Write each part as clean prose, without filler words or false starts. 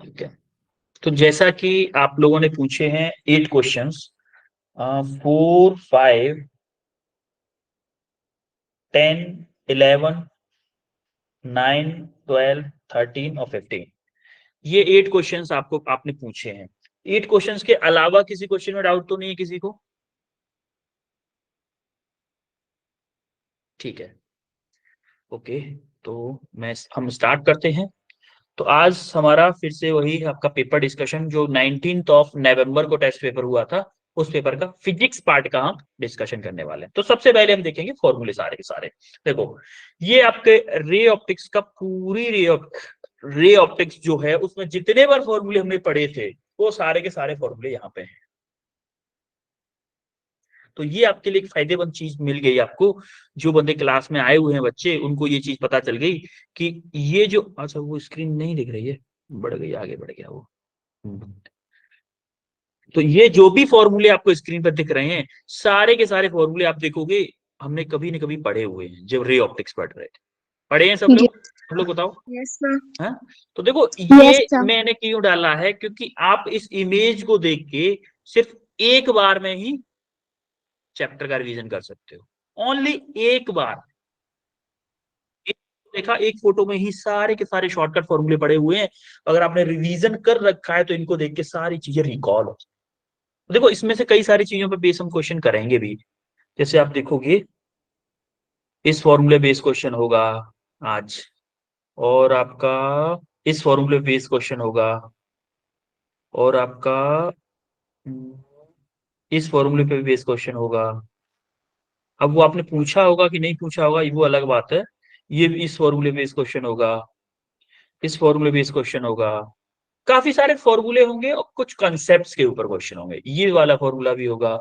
ठीक है, तो जैसा कि आप लोगों ने पूछे हैं 8 क्वेश्चंस, 4, 5, 10, 11, 9, 12, 13 और 15, ये 8 क्वेश्चंस आपने पूछे हैं। 8 क्वेश्चंस के अलावा किसी क्वेश्चन में डाउट तो नहीं है किसी को? ठीक है, ओके, तो हम स्टार्ट करते हैं। तो आज हमारा फिर से वही आपका पेपर डिस्कशन, जो 19 ऑफ नवंबर को टेस्ट पेपर हुआ था, उस पेपर का फिजिक्स पार्ट का हम डिस्कशन करने वाले हैं। तो सबसे पहले हम देखेंगे फॉर्मूले सारे के सारे। देखो, ये आपके रे ऑप्टिक्स का पूरी रे ऑप्टिक्स जो है, उसमें जितने बार फॉर्मूले हमने पढ़े थे, वो सारे के सारे फॉर्मूले यहाँ पे हैं। तो ये आपके लिए एक फायदेमंद चीज मिल गई आपको। जो बंदे क्लास में आए हुए हैं बच्चे, उनको ये चीज पता चल गई कि ये जो, अच्छा वो स्क्रीन नहीं दिख रही है, बढ़ गई, आगे बढ़ गया वो। तो ये जो भी फॉर्मूले आपको स्क्रीन पर दिख रहे हैं, सारे के सारे फॉर्मूले आप देखोगे हमने कभी न कभी पढ़े हुए हैं जब रे ऑप्टिक्स पढ़ रहे थे। पढ़े हैं सब लोग? सब लोग बताओ। Yes sir. हाँ, तो देखो यस ये सर। मैंने क्यों डाला है, क्योंकि आप इस इमेज को देख के सिर्फ एक बार में ही चैप्टर का रिवीजन कर सकते हो, ओनली एक बार। एक देखा, एक फोटो में ही सारे के सारे शॉर्टकट फॉर्मूले पड़े हुए हैं। अगर आपने रिवीजन कर रखा है तो इनको देख के सारी चीजें रिकॉल हो। देखो, इसमें से कई सारी चीजों पे बेस हम क्वेश्चन करेंगे भी। जैसे आप देखोगे, इस फॉर्मूले बेस क्वेश्चन होगा आज, और आपका इस फॉर्मूले बेस क्वेश्चन होगा, और आपका इस फॉर्मूले पे बेस क्वेश्चन होगा। अब वो आपने पूछा होगा कि नहीं पूछा होगा, वो अलग बात है। ये इस फॉर्मूले बेस क्वेश्चन होगा, इस फॉर्मूले बेस क्वेश्चन होगा। काफी सारे फॉर्मूले होंगे और कुछ कंसेप्ट के ऊपर क्वेश्चन होंगे, ये वाला फॉर्मूला भी होगा।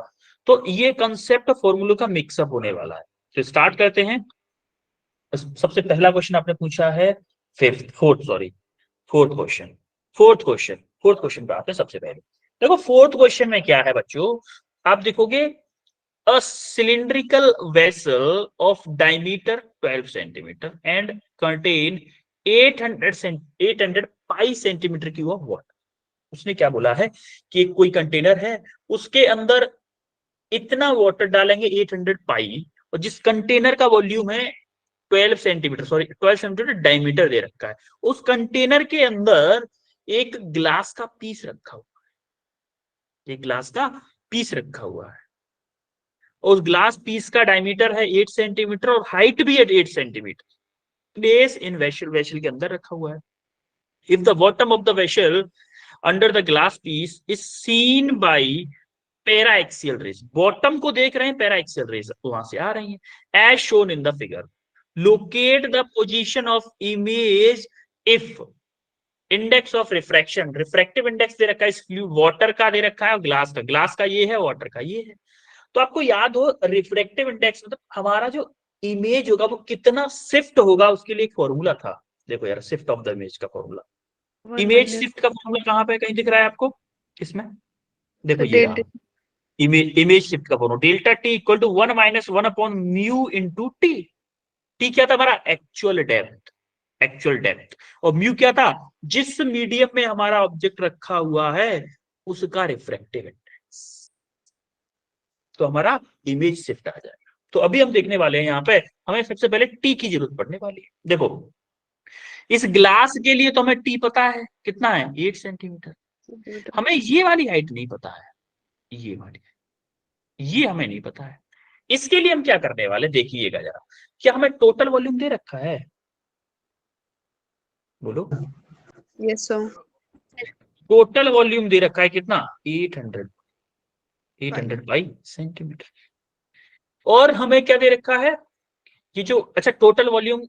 तो ये कंसेप्ट फॉर्मूलों का मिक्सअप होने वाला है। तो स्टार्ट करते हैं। सबसे पहला क्वेश्चन आपने पूछा है, फोर्थ क्वेश्चन। फोर्थ क्वेश्चन पे आते हैं सबसे पहले। देखो, फोर्थ क्वेश्चन में क्या है बच्चों, आप देखोगे, a cylindrical vessel of diameter 12 centimetre and contain 800 pi centimetre cube of water. उसने क्या बोला है कि कोई कंटेनर है, उसके अंदर इतना वाटर डालेंगे 800 पाई, और जिस कंटेनर का वॉल्यूम है 12 सेंटीमीटर, सॉरी 12 सेंटीमीटर डायमीटर दे रखा है, उस कंटेनर के अंदर एक ग्लास का पीस रखा हुआ है, एक ग्लास का पीस रखा हुआ है, और उस ग्लास पीस का डायमीटर है 8 सेंटीमीटर और हाइट भी है 8 centimetre. Place in vessel, vessel के अंदर रखा हुआ है। If the bottom of the vessel under the glass piece is seen by paraxial rays, bottom को देख रहे हैं, पैरा एक्सियल रेज वहां से आ रही है, as shown in the figure. Locate the position of image if index of refraction, refractive index दे रखा है इस वाटर का, दे रखा है, और ग्लास का ये है, वाटर का ये है। तो आपको याद हो, रिफ्रैक्टिव इंडेक्स मतलब हमारा जो इमेज होगा वो कितना शिफ्ट होगा, उसके लिए एक फॉर्मूला था। देखो यार, शिफ्ट ऑफ द इमेज का formula, one image minus shift का फॉर्मूला कहां पे कहीं दिख रहा है आपको? इसमें देखो, ये डेल्टा। रहा। इमेज शिफ्ट का formula, delta T equal to 1 - 1 upon mu into T. T क्या था हमारा? Actual depth, actual depth. और म्यू क्या था? जिस मीडियम में हमारा ऑब्जेक्ट रखा हुआ है उसका रिफ्रैक्टिव इंडेक्स। तो हमारा इमेज शिफ्ट आ जाएगा। तो अभी हम देखने वाले हैं यहाँ पे, हमें सबसे पहले टी की जरूरत पड़ने वाली है। देखो, इस ग्लास के लिए तो हमें टी पता है कितना है, 8 सेंटीमीटर। हमें ये वाली हाइट नहीं पता है, ये वाली, ये हमें नहीं पता है। इसके लिए हम क्या करने वाले, देखिएगा जरा, क्या हमें टोटल वॉल्यूम दे रखा है? बोलो। Yes sir. टोटल वॉल्यूम दे रखा है कितना? 800, फाइव। 800 by centimetre. और हमें क्या दे रखा है, ये जो, अच्छा टोटल वॉल्यूम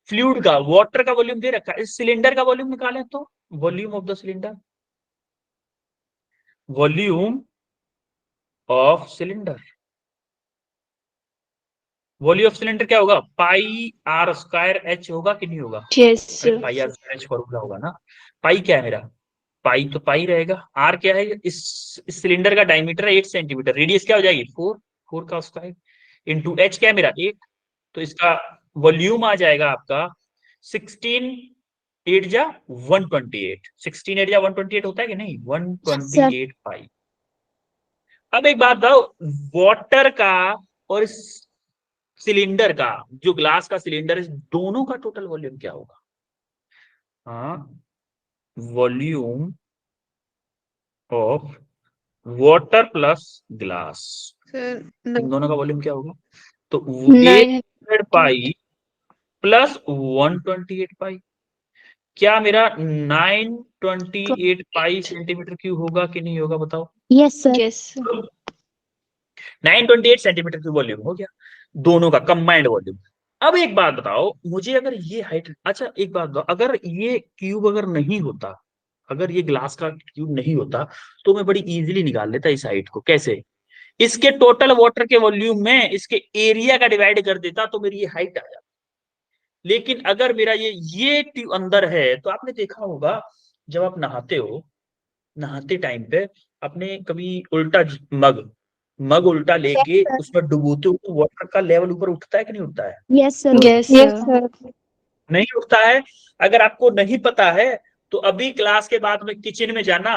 फ्लूइड का, वाटर का वॉल्यूम दे रखा है। इस सिलेंडर का वॉल्यूम निकालें तो, volume of the cylinder, volume of cylinder, volume of cylinder क्या होगा? पाई आर स्क्वायर एच होगा कि नहीं होगा? यस अरे sir. Pi R square H formula होगा ना। पाई क्या है मेरा? पाई तो पाई रहेगा। आर क्या है? इस सिलेंडर का डायमीटर है 8 सेंटीमीटर, रेडियस क्या हो जाएगी? 4, 4 का स्क्वायर, इंटू एच क्या है मेरा? 8। तो इसका वॉल्यूम आ जाएगा आपका 16 8 जा 128, 16 8 जा 128 होता है कि नहीं, 128 पाई। अब एक बात बताओ, वाटर का और सिलेंडर का, जो ग्लास का सिलेंडर है, दोनों का टोटल वॉल्यूम क्या होगा? हाँ, volume of water plus glass, Sir, इन दोनों का वॉल्यूम क्या होगा? तो 900 800 पाई प्लस 128 पाई, क्या मेरा 928 पाई सेंटीमीटर क्यूब होगा कि नहीं होगा, बताओ? yes sir yes 928 centimetre cube volume हो गया, दोनों का कंबाइंड वॉल्यूम। अब एक बात बताओ मुझे, अगर ये हाइट, अच्छा एक बात बताओ, अगर ये क्यूब अगर नहीं होता, अगर ये ग्लास का क्यूब नहीं होता, तो मैं बड़ी इजीली निकाल लेता इस हाइट को। कैसे? इसके टोटल वाटर के वॉल्यूम में इसके एरिया का डिवाइड कर देता तो मेरी ये हाइट आ जाती। लेकिन अगर मेरा ये ट्यूब अंदर है, तो आपने देखा होगा जब आप नहाते हो, नहाते टाइम पे आपने कभी उल्टा मग मग उल्टा लेके उसमें डुबोते हो तो वाटर का लेवल ऊपर उठता है कि नहीं उठता है? yes sir yes sir नहीं उठता है। अगर आपको नहीं पता है तो अभी क्लास के बाद में किचन में जाना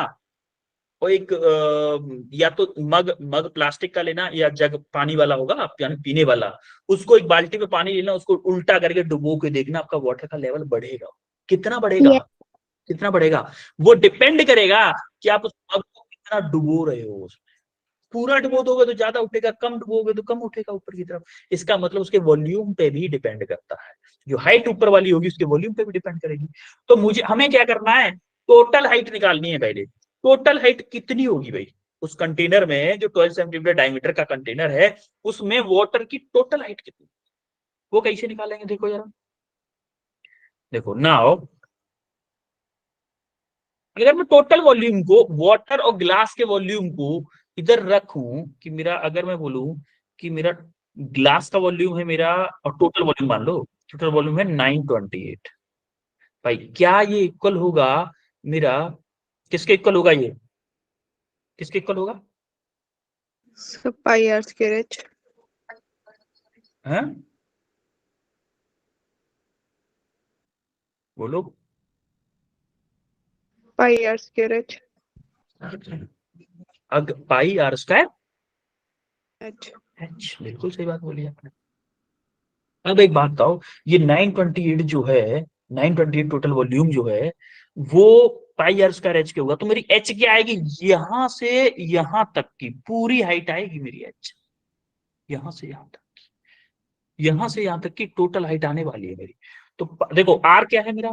और एक या तो मग मग प्लास्टिक का लेना या जग पानी वाला होगा आप, यानी पीने वाला, उसको एक बाल्टी में पानी लेना, उसको उल्टा करके डुबो के देखना, आपका वाटर का लेवल बढ़ेगा। कितना बढ़ेगा? Yes. कितना बढ़ेगा? वो डिपेंड करेगा कि आप उस मग को कितना डुबो रहे हो उसमें। पूरा डुबो दोगे तो ज्यादा उठेगा, कम डुबोगे तो कम उठेगा ऊपर की तरफ। इसका मतलब उसके वॉल्यूम पे भी डिपेंड करता है, जो हाइट ऊपर वाली होगी उसके वॉल्यूम पे भी डिपेंड करेगी। तो मुझे हमें क्या करना है, टोटल हाइट निकालनी है पहले। टोटल हाइट कितनी होगी भाई उस कंटेनर में, जो 12 सेंटीमीटर डायमीटर का कंटेनर है, उसमें वाटर की टोटल हाइट कितनी, वो कैसे निकालेंगे? देखो जरा, देखो नाउ, अगर मैं टोटल वॉल्यूम को, वाटर और ग्लास के वॉल्यूम को इधर रखूं कि मेरा, अगर मैं बोलूं कि मेरा ग्लास का वॉल्यूम है मेरा, और टोटल वॉल्यूम मान लो, टोटल वॉल्यूम है 928, भाई क्या ये इक्वल होगा मेरा, किसके इक्वल होगा ये, किसके इक्वल होगा? so pi r square h. हैं? बोलो। Pi r square h. अग पाई आर स्क्वायर H. एच, बिल्कुल सही बात बोली आपने। अब एक बात बताओ, ये 928 जो है, 928 टोटल वॉल्यूम जो है, वो पाई आर स्क्वायर एच के होगा, तो मेरी एच क्या आएगी? यहां से यहां तक की पूरी हाइट आएगी मेरी एच, यहां से यहां तक, यहां से यहां तक की टोटल हाइट आने वाली है मेरी। तो देखो आर क्या है मेरा,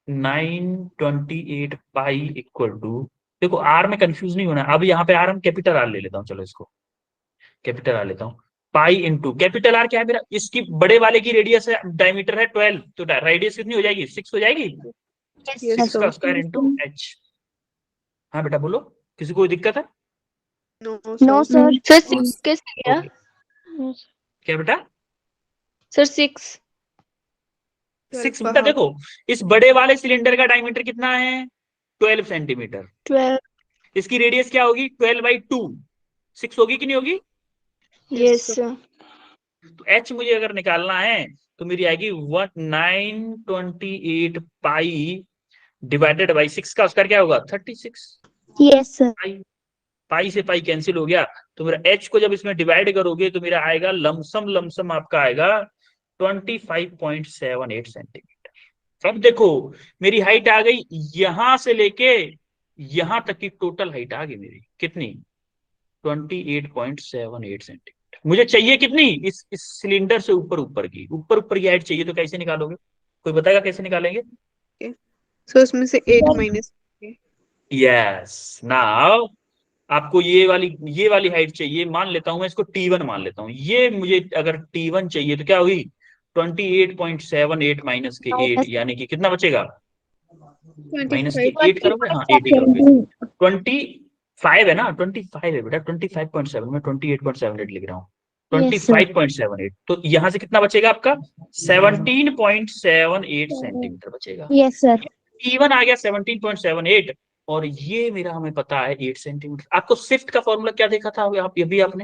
928 पाई इक्वल टू, देखो आर में कंफ्यूज नहीं होना, अब यहाँ पे आर हम कैपिटल आर ले लेता हूँ, चलो इसको कैपिटल आर लेता हूँ। पाई इंटू कैपिटल आर क्या है मेरा, इसकी बड़े वाले की रेडियस है, डायमीटर है 12, तो रेडियस कितनी हो जाएगी? 6 हो जाएगी, Yes, 6 का sir. Square into H. हाँ बेटा बोलो, किसी को कोई दिक्कत है? No, no sir. sir sir 6 कैसे गया Okay. क्या बेटा? sir 6 6 12 बेटा देखो, इस बड़े वाले सिलेंडर का डायमीटर कितना है? 12 सेंटीमीटर। 12 इसकी रेडियस क्या होगी? 12/2, 6 होगी कि नहीं होगी? yes sir तो एच मुझे अगर निकालना है तो मेरी आएगी 928 पाई डिवाइडेड बाई 6 का स्क्वायर क्या होगा? 36। yes sir पाई पाई से पाई कैंसिल हो गया, तो मेरा एच को जब इसमें डिवाइड करोगे तो मेरा आएगा लमसम, लमसम आपका आएगा 25.78 सेंटीमीटर। अब देखो मेरी हाइट आ गई, यहां से लेके यहां तक की टोटल हाइट आ गई मेरी कितनी? 28.78 सेंटीमीटर। मुझे चाहिए कितनी? इस सिलेंडर से ऊपर ऊपर की, ऊपर ऊपर की हाइट चाहिए, तो कैसे निकालोगे? कोई बताएगा कैसे निकालेंगे? So उसमें से 8 minus. यस, नाउ आपको ये वाली हाइट चाहिए, मान लेता हूं मैं इसको T1 मान लेता हूं, ये मुझे अगर T1 चाहिए तो क्या हुई? 28.78 माइनस के 8, यानी कि कितना बचेगा? माइनस के 8 करोगे, हाँ 8 ही करोगे, 25 है ना, 25 है बेटा, 25.7, मैं 28.78 लिख रहा हूँ, 25.78, तो यहां से कितना बचेगा आपका? 17.78 सेंटीमीटर बचेगा। yes sir T1 आ गया 17.78, और ये मेरा हमें पता है 8 सेंटीमीटर। आपको शिफ्ट का फॉर्मूला क्या देखा था आप, ये भी आपने?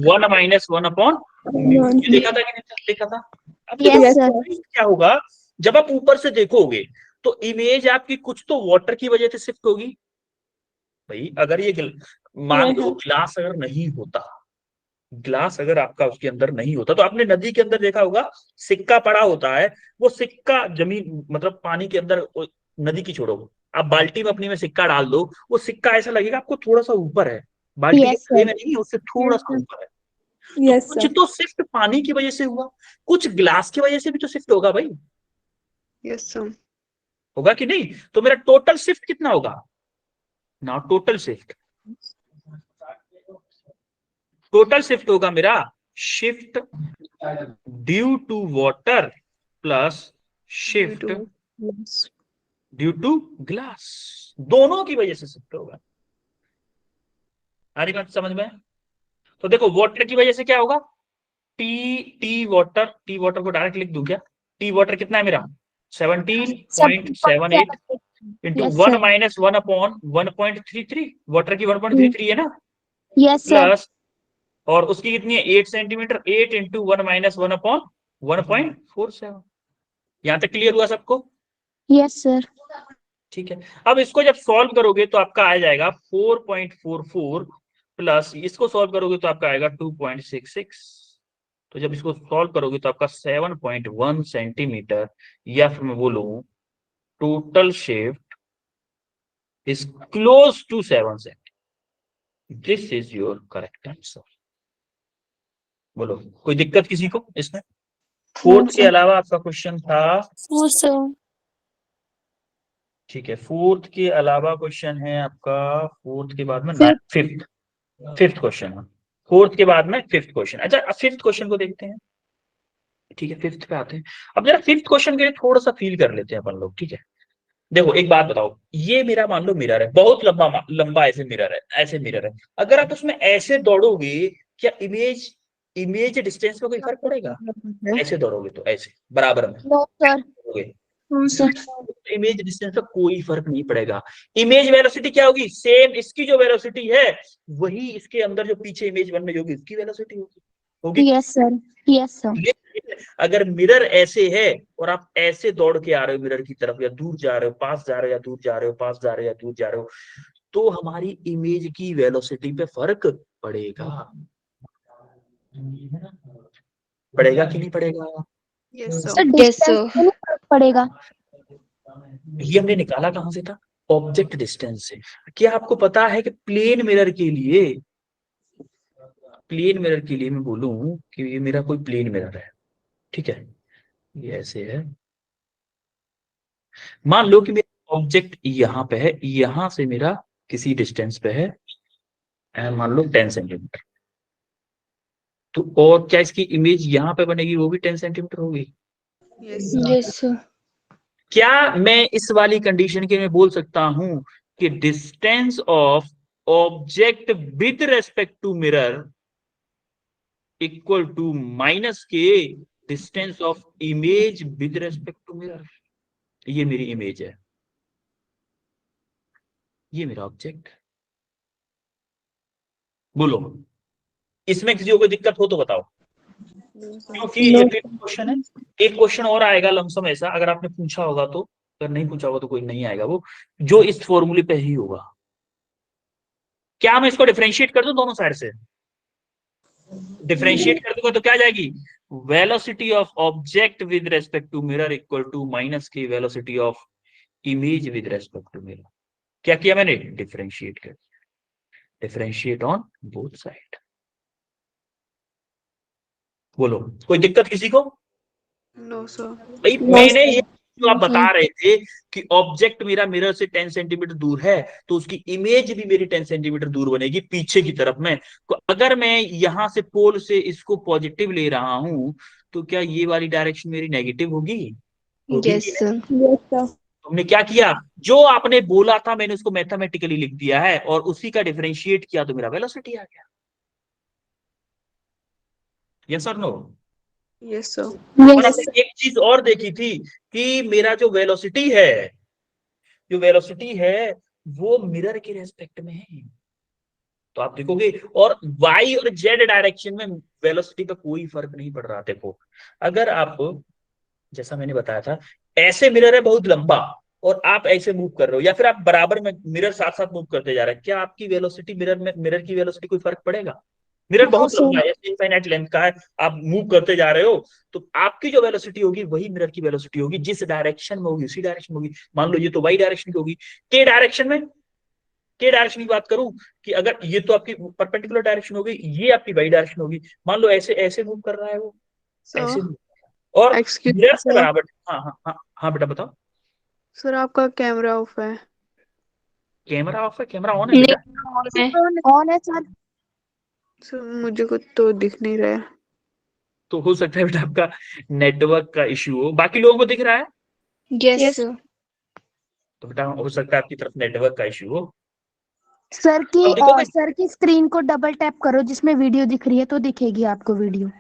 1 माइनस 1 अपॉन, ये देखा था कि नहीं देखा था? अब yes देखो sir shift क्या होगा, जब आप ऊपर से देखोगे तो इमेज आपकी कुछ तो वाटर की वजह से शिफ्ट होगी भाई। अगर ये मान लो ग्लास अगर नहीं होता, ग्लास अगर आपका उसके अंदर नहीं होता, तो आपने नदी के अंदर देखा होगा सिक्का पड़ा होता है, वो सिक्का जमीन मतलब पानी के अंदर, नदी की छोड़ो, आप बाल्टी में अपनी में सिक्का डाल दो, वो सिक्का ऐसा लगेगा आपको थोड़ा सा ऊपर है, बाल्टी के Yes, खड़े sir. में नहीं है, उससे थोड़ा Yes, सा sir. ऊपर है। तो Yes, कुछ sir. तो शिफ्ट पानी की वजह से हुआ, कुछ ग्लास की वजह से भी तो शिफ्ट होगा भाई, Yes, sir. होगा कि नहीं? तो मेरा टोटल शिफ्ट कितना होगा? ना टोटल शिफ्ट होगा मेरा shift due to water plus Due shift to yes. Due to glass, दोनों की वजह से शिफ्ट होगा। आ रही बात समझ में? तो देखो वाटर की वजह से क्या होगा, टी वाटर को डायरेक्ट लिख दूं क्या? टी वाटर कितना है मेरा 17.78 into Yes, 1 sir. Minus 1 upon 1.33, water की 1.33 है ना, Yes, sir. प्लस और उसकी कितनी है 8 सेंटीमीटर, 8 इंटू 1 माइनस 1 अपॉन 1.47। यहां तक क्लियर हुआ सबको? Yes, sir. ठीक है। अब इसको जब सॉल्व करोगे तो आपका आ जाएगा 4.44 प्लस इसको सॉल्व करोगे तो आपका आएगा 2.66। तो जब इसको सॉल्व करोगे तो आपका 7.1 सेंटीमीटर, या फिर मैं बोलूं total shift is close to 7 centimetre. This is your correct answer. बोलो कोई दिक्कत किसी को इसमें? फोर्थ के अलावा आपका क्वेश्चन था? No, sir. ठीक है, फोर्थ के अलावा क्वेश्चन है आपका, फोर्थ के बाद में Fifth. फिफ्थ क्वेश्चन है, फोर्थ के बाद में फिफ्थ क्वेश्चन। अच्छा फिफ्थ क्वेश्चन को देखते हैं। ठीक है, फिफ्थ पे आते हैं। अब जरा फिफ्थ क्वेश्चन के लिए थोड़ा सा फील कर लेते हैं अपन लोग, ठीक है? देखो एक बात बताओ, ये मेरा मान लो मिरर है, बहुत लंबा लंबा ऐसे मिरर है, ऐसे मिरर है। अगर आप उसमें ऐसे दौड़ोगे, क्या इमेज इमेज डिस्टेंस में कोई फर्क पड़ेगा? ऐसे दौड़ोगे तो ऐसे बराबर में No, sir. दौड़ोगे, No, sir. Image distance का कोई फर्क नहीं पड़ेगा। इमेज वेलोसिटी क्या होगी? सेम इसकी जो वेलोसिटी है वही इसके अंदर जो पीछे इमेज बन रही होगी उसकी वेलोसिटी होगी, होगी। Yes, sir. Yes, sir. लेकिन अगर मिरर ऐसे है और आप ऐसे दौड़ के आ रहे हो मिरर की तरफ, या दूर जा रहे हो, पास जा रहे हो या दूर जा रहे हो, पास जा रहे हो या दूर जा रहे हो, तो हमारी इमेज की वेलोसिटी पे फर्क पड़ेगा, पड़ेगा कि नहीं पड़ेगा? Yes, sir. Sir, distance पे नहीं फर्क पड़ेगा. ये हमने निकाला कहां से था? ऑब्जेक्ट डिस्टेंस से। क्या आपको पता है कि प्लेन मिरर के लिए, मैं बोलूं कि ये मेरा कोई प्लेन मिरर है, ठीक है, ये ऐसे है, मान लो कि मेरा ऑब्जेक्ट यहाँ पे है, यहां से मेरा किसी डिस्टेंस पे है, मान लो 10 सेंटीमीटर, तो और क्या इसकी इमेज यहाँ पे बनेगी वो भी 10 सेंटीमीटर होगी? Yes, sir. Yes, sir. क्या मैं इस वाली कंडीशन के में बोल सकता हूं कि distance of object with respect to mirror equal to minus के distance of image with respect to mirror? ये मेरी इमेज है, ये मेरा ऑब्जेक्ट। बोलो इसमें किसी को कोई दिक्कत हो तो बताओ, No, sir. क्योंकि ये फिफ्थ क्वेश्चन है। एक क्वेश्चन और आएगा लमसम ऐसा, अगर आपने पूछा होगा तो, अगर नहीं पूछा होगा तो कोई नहीं आएगा, वो जो इस फॉर्मूले पे ही होगा। क्या मैं इसको डिफरेंशिएट कर दूं दोनों साइड से? डिफरेंशिएट कर दूंगा तो क्या आ जाएगी? Velocity of object with respect to mirror equal to minus की velocity of image with respect to mirror. क्या किया मैंने? डिफरेंशिएट कर, डिफरेंशिएट ऑन बोथ साइड। बोलो कोई दिक्कत किसी को? No, sir. भाई मैंने ये जो आप बता रहे थे कि ऑब्जेक्ट मेरा मिरर से 10 सेंटीमीटर दूर है, तो उसकी इमेज भी मेरी 10 सेंटीमीटर दूर बनेगी पीछे की तरफ में। तो अगर मैं यहां से पोल से इसको पॉजिटिव ले रहा हूं, तो क्या ये वाली डायरेक्शन मेरी नेगेटिव होगी? होगी Yes, कि sir. नहीं? Yes, sir. तुमने क्या किया, जो आपने बोला था मैंने उसको मैथमेटिकली लिख दिया है और उसी का डिफरेंशिएट किया तो मेरा वेलोसिटी आ गया। यस और नो? Yes, sir. और Yes. हमने एक चीज और देखी थी कि मेरा जो वेलोसिटी है, जो वेलोसिटी है वो मिरर के रेस्पेक्ट में है। तो आप देखोगे, और वाई और जेड डायरेक्शन में वेलोसिटी पे कोई फर्क नहीं पड़ रहा। देखो अगर आप, जैसा मैंने बताया था, ऐसे मिरर है बहुत लंबा और आप ऐसे मूव कर रहे हो, या फिर आप बराबर में मिरर साथ साथ मूव करते जा रहे हैं, क्या आपकी वेलोसिटी मिरर की वेलोसिटी कोई फर्क पड़ेगा? मिरर नो बहुत लंबा सर। है, इनफाइनाइट लेंथ का है, आप मूव करते जा रहे हो, तो आपकी जो वेलोसिटी होगी वही मिरर की वेलोसिटी होगी, जिस डायरेक्शन में होगी उसी डायरेक्शन में होगी। मान लो ये तो वाई डायरेक्शन की होगी, के डायरेक्शन में, के डायरेक्शन की बात करूं कि अगर ये तो आपकी परपेंडिकुलर डायरेक्शन होगी, ये आपकी वाई डायरेक्शन होगी, मान लो ऐसे ऐसे मूव कर रहा है वो, सर ऐसे move कर रहा है, और एक्सक्यूज मिरर से सर, बराबर। हाँ हाँ हाँ हाँ बेटा बताओ। सर आपका कैमरा ऑफ है। कैमरा ऑफ है? कैमरा ऑन है बेटा। ऑन है सर। सर मुझे कुछ तो दिख नहीं रहा है। तो हो सकता है बेटा आपका नेटवर्क का इश्यू हो, बाकी लोगों को दिख रहा है? यस तो बेटा हो सकता है आपकी तरफ नेटवर्क का इश्यू हो। सर की अब देखोगे, सर की स्क्रीन को डबल टैप करो जिसमें वीडियो दिख रही है तो दिखेगी आपको वीडियो।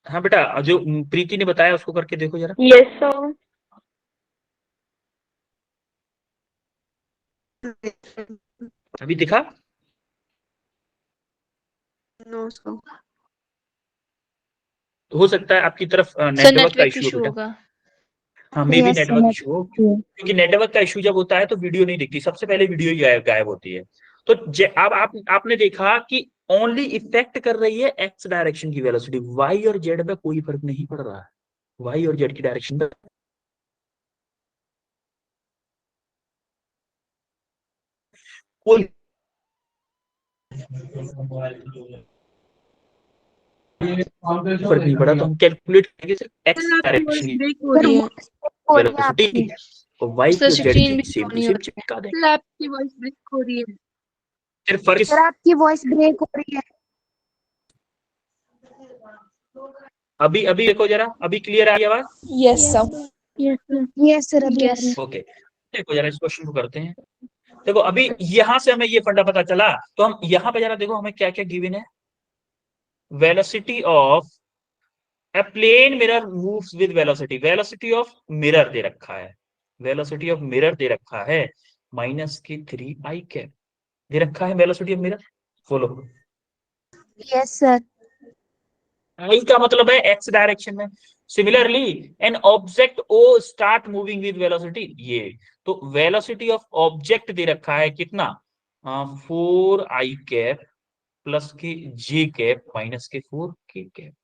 हाँ बेटा जो प्रीति ने बताया उसको करके देखो जरा। Yes sir. अभी दिखा? No sir. तो हो सकता है आपकी तरफ सर नेटवर्क का नेटवर्क इश्यू हो इशू बेटा। होगा। हाँ maybe yes network sir. Issue हो, क्योंकि नेटवर्क का इशू जब होता है तो वीडियो नहीं दिखती, सबसे पहले वीडियो ही गायब होती है। तो अब आपने देखा कि ओनली इफेक्ट कर रही है एक्स डायरेक्शन की वेलोसिटी, वाई और जेड में कोई फर्क नहीं पड़ रहा है, वाई और जेड की डायरेक्शन में कोई फर्क नहीं पड़ा। तो हम कैलकुलेट करेंगे सिर्फ एक्स सर आपकी वॉइस डायरेक्शन की ब्रेक हो सर रही है। वॉइस हो रही है वेलोसिटी आपकी। और वाई सर और जेड स्क्रीन की भी सेम शो टू नहीं हो सेम रहा है। चिपका देंगे। सर आपकी वॉइस ब्रेक हो रही है। सिर्फ फर्क सर आपकी वॉइस ब्रेक हो रही है। अभी अभी देखो जरा, अभी क्लियर आ रही है आवाज? Yes sir. यस सर अभी आ रही है। ओके, देखो जरा इस क्वेश्चन को करते हैं। देखो अभी यहां से हमें ये फंडा पता चला, तो हम यहाँ पे जरा देखो हमें क्या क्या गिवन है। Velocity of a plane mirror moves with velocity, velocity of mirror दे रखा है, वेलोसिटी ऑफ मिरर दे रखा है -3i कैप दे रखा है वेलोसिटी ऑफ मिरर। बोलो, यस सर। आई का मतलब है एक्स डायरेक्शन में। Similarly an object O start moving with velocity, ये तो वेलोसिटी ऑफ ऑब्जेक्ट दे रखा है कितना, 4i कैप प्लस के जे कैप माइनस के 4k कैप।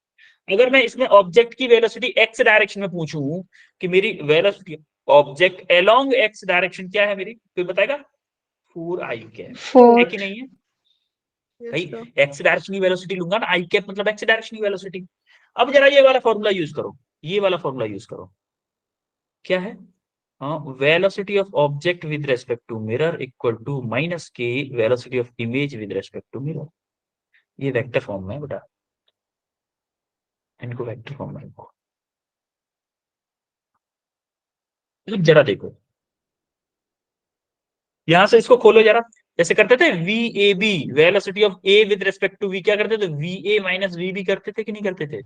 अगर मैं इसमें ऑब्जेक्ट की वेलोसिटी एक्स डायरेक्शन में पूछूं कि मेरी velocity object along x direction क्या है मेरी, कोई बताएगा? 4i कैप है कि नहीं है भाई? Yes sir. एक्स डायरेक्शन की वेलोसिटी लूंगा ना, आई कैप मतलब एक्स डायरेक्शन की वेलोसिटी। अब जरा ये वाला फॉर्मूला यूज करो, ये वाला फॉर्मूला यूज करो, क्या है? Velocity of object with respect to mirror equal to minus के velocity of image with respect to mirror. ये वेक्टर फॉर्म में है बेटा, इनको वेक्टर फॉर्म में लिखो। अब जरा देखो, यहां से इसको खोलो जरा, जैसे करते थे V A B, velocity of A with respect to V, क्या करते थे? V A minus V B करते थे कि नहीं करते थे?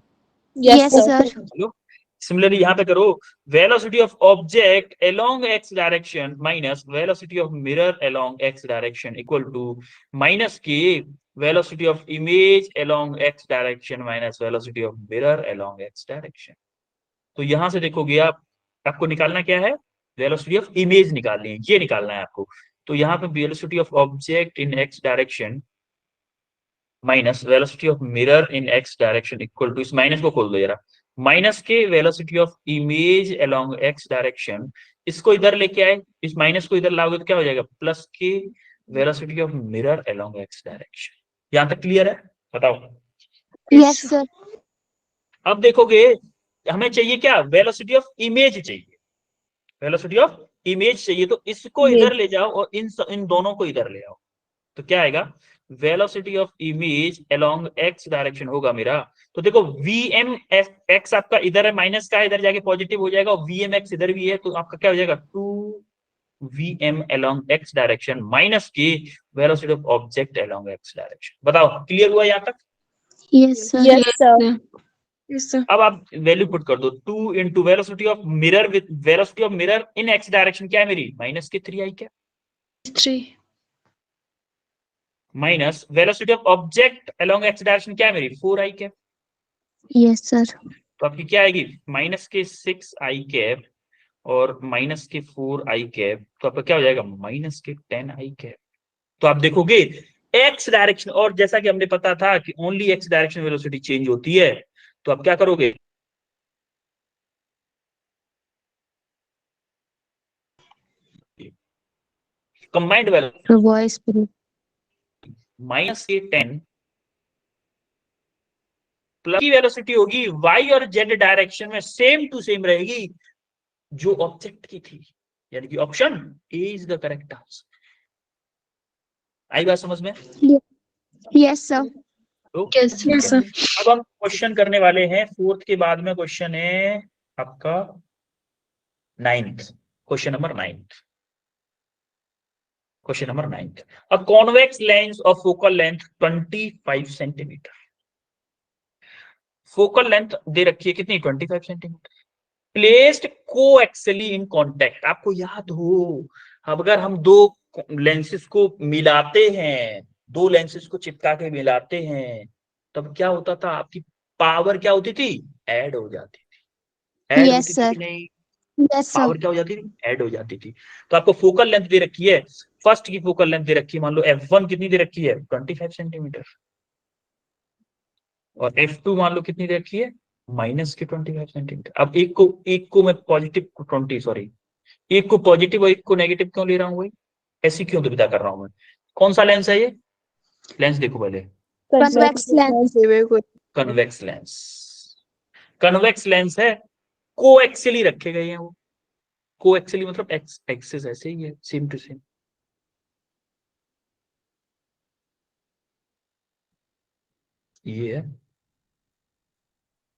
Yes sir. चलो सिमिलरली यहाँ पे करो, velocity of object along x direction minus velocity of mirror along x direction equal to minus के velocity of image along x direction minus velocity of mirror along x direction. तो यहां से देखोगे आप, आपको निकालना क्या है? वेलोसिटी ऑफ इमेज निकालनी है, ये निकालना है आपको। तो यहाँ पे velocity of object in x direction minus velocity of mirror in x direction equal to, इस माइनस को खोल दो जरा, माइनस के velocity of image along x direction, इसको इधर लेके आए, इस माइनस को इधर लाओगे तो क्या हो जाएगा? प्लस के velocity of mirror along x direction. यहां तक क्लियर है? बताओ। Yes sir. अब देखोगे हमें चाहिए क्या? वेलोसिटी ऑफ इमेज चाहिए, वेलोसिटी ऑफ इमेज चाहिए, तो इसको इधर ले जाओ और इन दोनों को इधर ले आओ, तो क्या आएगा? Velocity of image along x direction होगा मेरा, तो देखो वी एम एक्स आपका इधर है, माइनस का इधर जाके पॉजिटिव हो जाएगा, और वी एम एक्स इधर भी है, तो आपका क्या हो जाएगा? 2vm along x direction minus की velocity of object along x direction. बताओ क्लियर हुआ यहाँ तक? Yes sir. Yes sir. अब आप वैल्यू पुट कर दो, 2 into velocity of mirror with velocity of mirror in x direction क्या है मेरी? माइनस के 3i क्या, 3 minus velocity of object along x direction क्या है मेरी? 4i क्या। Yes sir. तो आपकी क्या आएगी, माइनस के 6 आई कैप और माइनस के 4 आई कैप, तो आपका क्या हो जाएगा, माइनस के 10 आई कैप। तो आप देखोगे एक्स डायरेक्शन, और जैसा कि हमने पता था कि only x direction velocity change होती है, तो आप क्या करोगे, कंबाइंड वेलोसिटी वॉइस माइनस के 10 प्लस की वेलोसिटी होगी वाई और जेड डायरेक्शन में सेम टू सेम रहेगी जो ऑब्जेक्ट की थी, यानी कि option A is the correct answer. आई बात समझ में? Yes sir. तो Yes, Yes, sir. अब हम क्वेश्चन करने वाले हैं फोर्थ के बाद में क्वेश्चन है आपका ninth, question number 9। Question number 9, a convex lens of focal length 25 centimetre, focal length दे रखी है कितनी, 25 centimetre, placed coaxially in contact. आपको याद हो, अगर हम दो लेंसेस को मिलाते हैं, दो लेंसेस को चिपका के मिलाते हैं, तब क्या होता था, आपकी पावर क्या होती थी, ऐड हो जाती थी, ऐड यस होती थी सर। कि नहीं, यस सर। पावर क्या हो जाती थी, ऐड हो जाती थी। तो आपको फोकल लेंथ दे रखी है, फर्स्ट की फोकल लेंथ दे रखी है, मान लो f1 कितनी दे रखी है, 25 सेंटीमीटर, और f2 मान लो कितनी दे रखी है, माइनस के 25 सेंटीमीटर। अब एक को मैं पॉजिटिव 20 सॉरी, एक को पॉजिटिव और एक को नेगेटिव क्यों ले रहा हूँ भाई, ऐसी क्यों दुविधा कर रहा हूं मैं, कौन सा लेंस है ये, लेंस देखो पहले, convex lens. Convex lens, convex lens है, कोएक्सियली रखे गए हैं वो, कोएक्सियली मतलब एक्स एक्सिस ऐसे ही है, सेम टू सेम, ये है,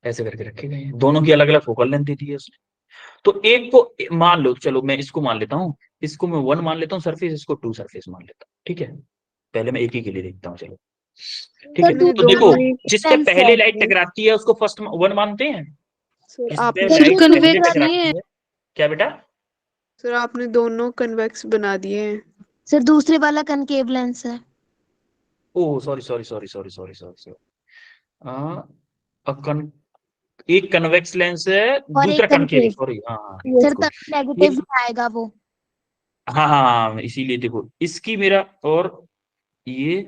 ऐसे करके रखे गए हैं, दोनों की अलग अलग फोकल लेंथ दी थी उसने। तो एक को मान लो, चलो मैं इसको मान लेता हूँ, इसको मैं 1 मान लेता हूँ सरफेस, इसको 2 सरफेस मान लेता हूँ, ठीक है, पहले मैं एक ही के लिए देखता हूँ, चलो ठीक है। मैंने तो देखो, दोनों जिस पे पहले लाइट टकराती है उसको फर्स्ट 1 मानते हैं, सर जिस पे आपने सर, लाइट convex पहले नहीं टकराती है। है, क्या बेटा, सर आपने दोनों कन्वेक्स बना दिए हैं। सर दूसरे वाला कनकेव लेंस है। Oh sorry sorry sorry sorry sorry sorry sorry, एक कन्वेक्स लेंस है, और दूसरा एक कनकेव, कनकेव। सॉरी, हाँ हाँ सर बिल्कुल, तभी नेगेटिव में आएगा वो। हाँ हाँ हाँ, इसीलिए देखो इसकी मेरा, और ये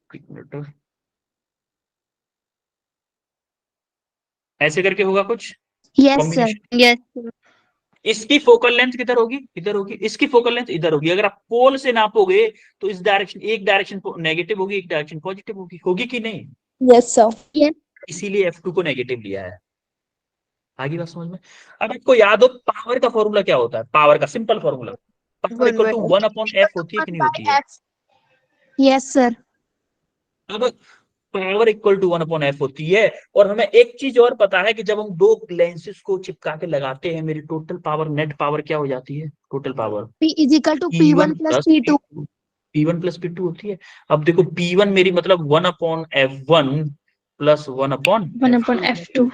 एक मिनट, ऐसे करके होगा कुछ यस सर। Combination, Yes. इसकी फोकल लेंथ किधर होगी, इधर होगी, इसकी फोकल लेंथ इधर होगी, अगर आप पोल से नापोगे तो इस डायरेक्शन, एक डायरेक्शन नेगेटिव होगी, एक डायरेक्शन पॉजिटिव होगी, होगी कि नहीं, Yes, sir. इसीलिए F2 को नेगेटिव लिया है। आगे बात समझ में? अब आपको याद हो पावर का फॉर्मूला क्या होता है, पावर का simple formula, power equal to 1 upon F होती है कि नहीं होती है, यस सर। अब power equal to 1 upon F होती है, और हमें एक चीज और पता है कि जब हम दो लेंसेज को चिपका के लगाते हैं, मेरी टोटल पावर, नेट पावर क्या हो जाती है, total power P is equal to P1 plus P2। P1 plus P2 होती है। अब देखो P1 मेरी मतलब 1 upon F1 plus 1 upon 1 upon F2.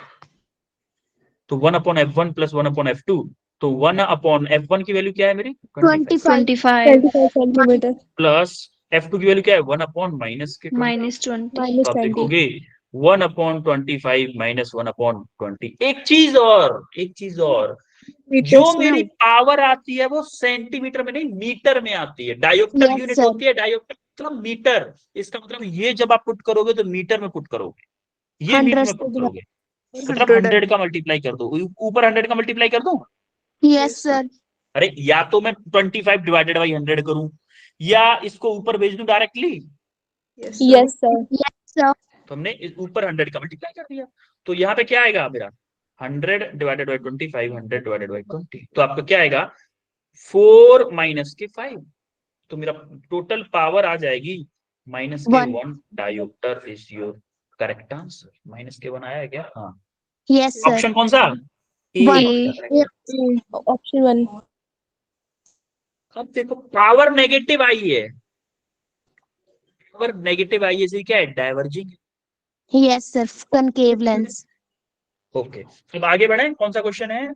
तो 1 upon F1 plus 1 upon F2, तो 1 अपॉन F1 की वैल्यू क्या है मेरी 25, 25 25 centimeter. प्लस F2 की वैल्यू क्या है 1 अपॉन माइनस के 20। minus 20. तो आप देखोगे 1 अपॉन 25 माइनस 1 अपॉन 20। एक चीज और, एक चीज और, जो मीटर्स में मेरी हो? पावर आती है वो सेंटीमीटर में नहीं मीटर में आती है, डायोप्टर Yes, यूनिट sir. होती है, डायोप्टर मतलब मीटर, इसका मतलब ये जब आप पुट करोगे तो मीटर में पुट करोगे, ये मीटर 100 में से पुट डिवाइड। करोगे, मतलब 100 का मल्टीप्लाई कर दो, ऊपर 100 का मल्टीप्लाई कर दो, यस सर। अरे या तो मैं 25 डिवाइडेड बाई 100 करूं, या इसको ऊपर भेज दूं directly, Yes, sir. Yes sir. तो हमने ऊपर 100 का मल्टीप्लाई कर दिया, तो यहाँ पे क्या आएगा मेरा 100 डिवाइडेड बाई 25, 100 डिवाइडेड बाई 20, तो आपका क्या आएगा 4 माइनस के 5, तो मेरा टोटल पावर आ जाएगी माइनस के 1। 1 dioptre is your correct answer. Minus के 1 आया क्या, हाँ, यस सर। ऑप्शन कौन सा, ए 1। is the correct answer। Option 1. अब देखो पावर नेगेटिव आई है, पावर नेगेटिव आई है, इसलिए क्या है diverging. Yes sir, concave lens. Okay, अब आगे बढ़े, कौन सा क्वेश्चन है,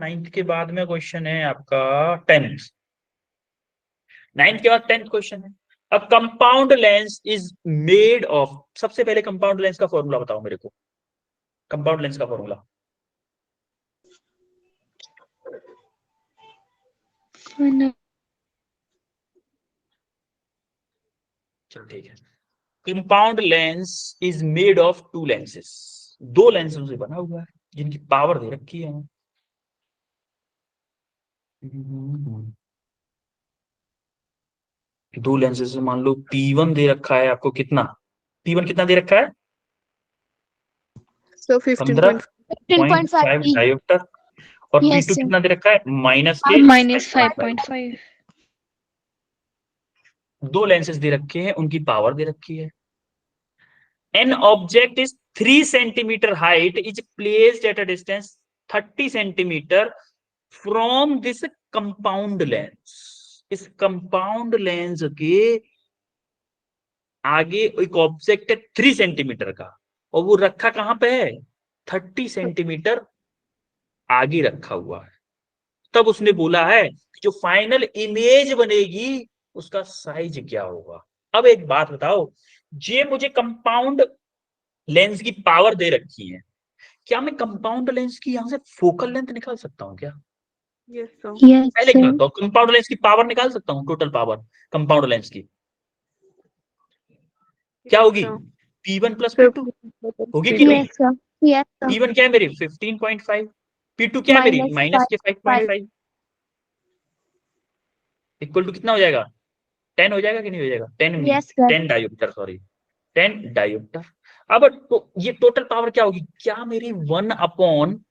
9th के बाद में क्वेश्चन है आपका 10th, 9th के बाद 10th क्वेश्चन है। अब compound lens is made of, सबसे पहले कंपाउंड लेंस का फॉर्मूला बताओ मेरे को, कंपाउंड लेंस का फॉर्मूला चलो ठीक है। Compound lens is made of two lenses, दो लेंसों से बना हुआ है जिनकी पावर दे रखी है। दो लेंसेस से मान लो P1 दे रखा है आपको, कितना P1 कितना दे रखा है? So 15.5 15.5 dioptre. और Yes, P2 sir. कितना दे रखा है? माइनस के minus 5.5। 5.5. दो लेंसेस दे रखे हैं, उनकी पावर दे रखी है। An object is 3 centimeter height is placed at a distance 30 centimeter from this compound lens। इस कंपाउंड लेंस के आगे एक ऑब्जेक्ट है 3 सेंटीमीटर का, और वो रखा कहां पे है? 30 सेंटीमीटर आगे रखा हुआ है। तब उसने बोला है कि जो फाइनल इमेज बनेगी उसका साइज क्या होगा। अब एक बात बताओ, ये मुझे कंपाउंड लेंस की पावर दे रखी है, क्या मैं कंपाउंड लेंस की यहां से फोकल लेंथ निकाल सकता हूं क्या? Yes, sir. Yes, पहले sir. बताओ, कंपाउंड लेंस की पावर निकाल सकता हूं? टोटल पावर कंपाउंड लेंस की क्या Yes, होगी? sir. P1 प्लस P2 होगी कि नहीं? Yes, sir. Yes, sir. P1 क्या है मेरी? 15.5। P2 क्या है मेरी? Minus माइनस के 5. 5.5। इक्वल टू कितना हो जाएगा? 10 हो जाएगा कि नहीं हो जाएगा? 10 नहीं, Yes, sir. 10 dioptre, sorry 10 dioptre. अब तो ये टोटल पावर क्या होगी? क्या मेरी 1 अपॉन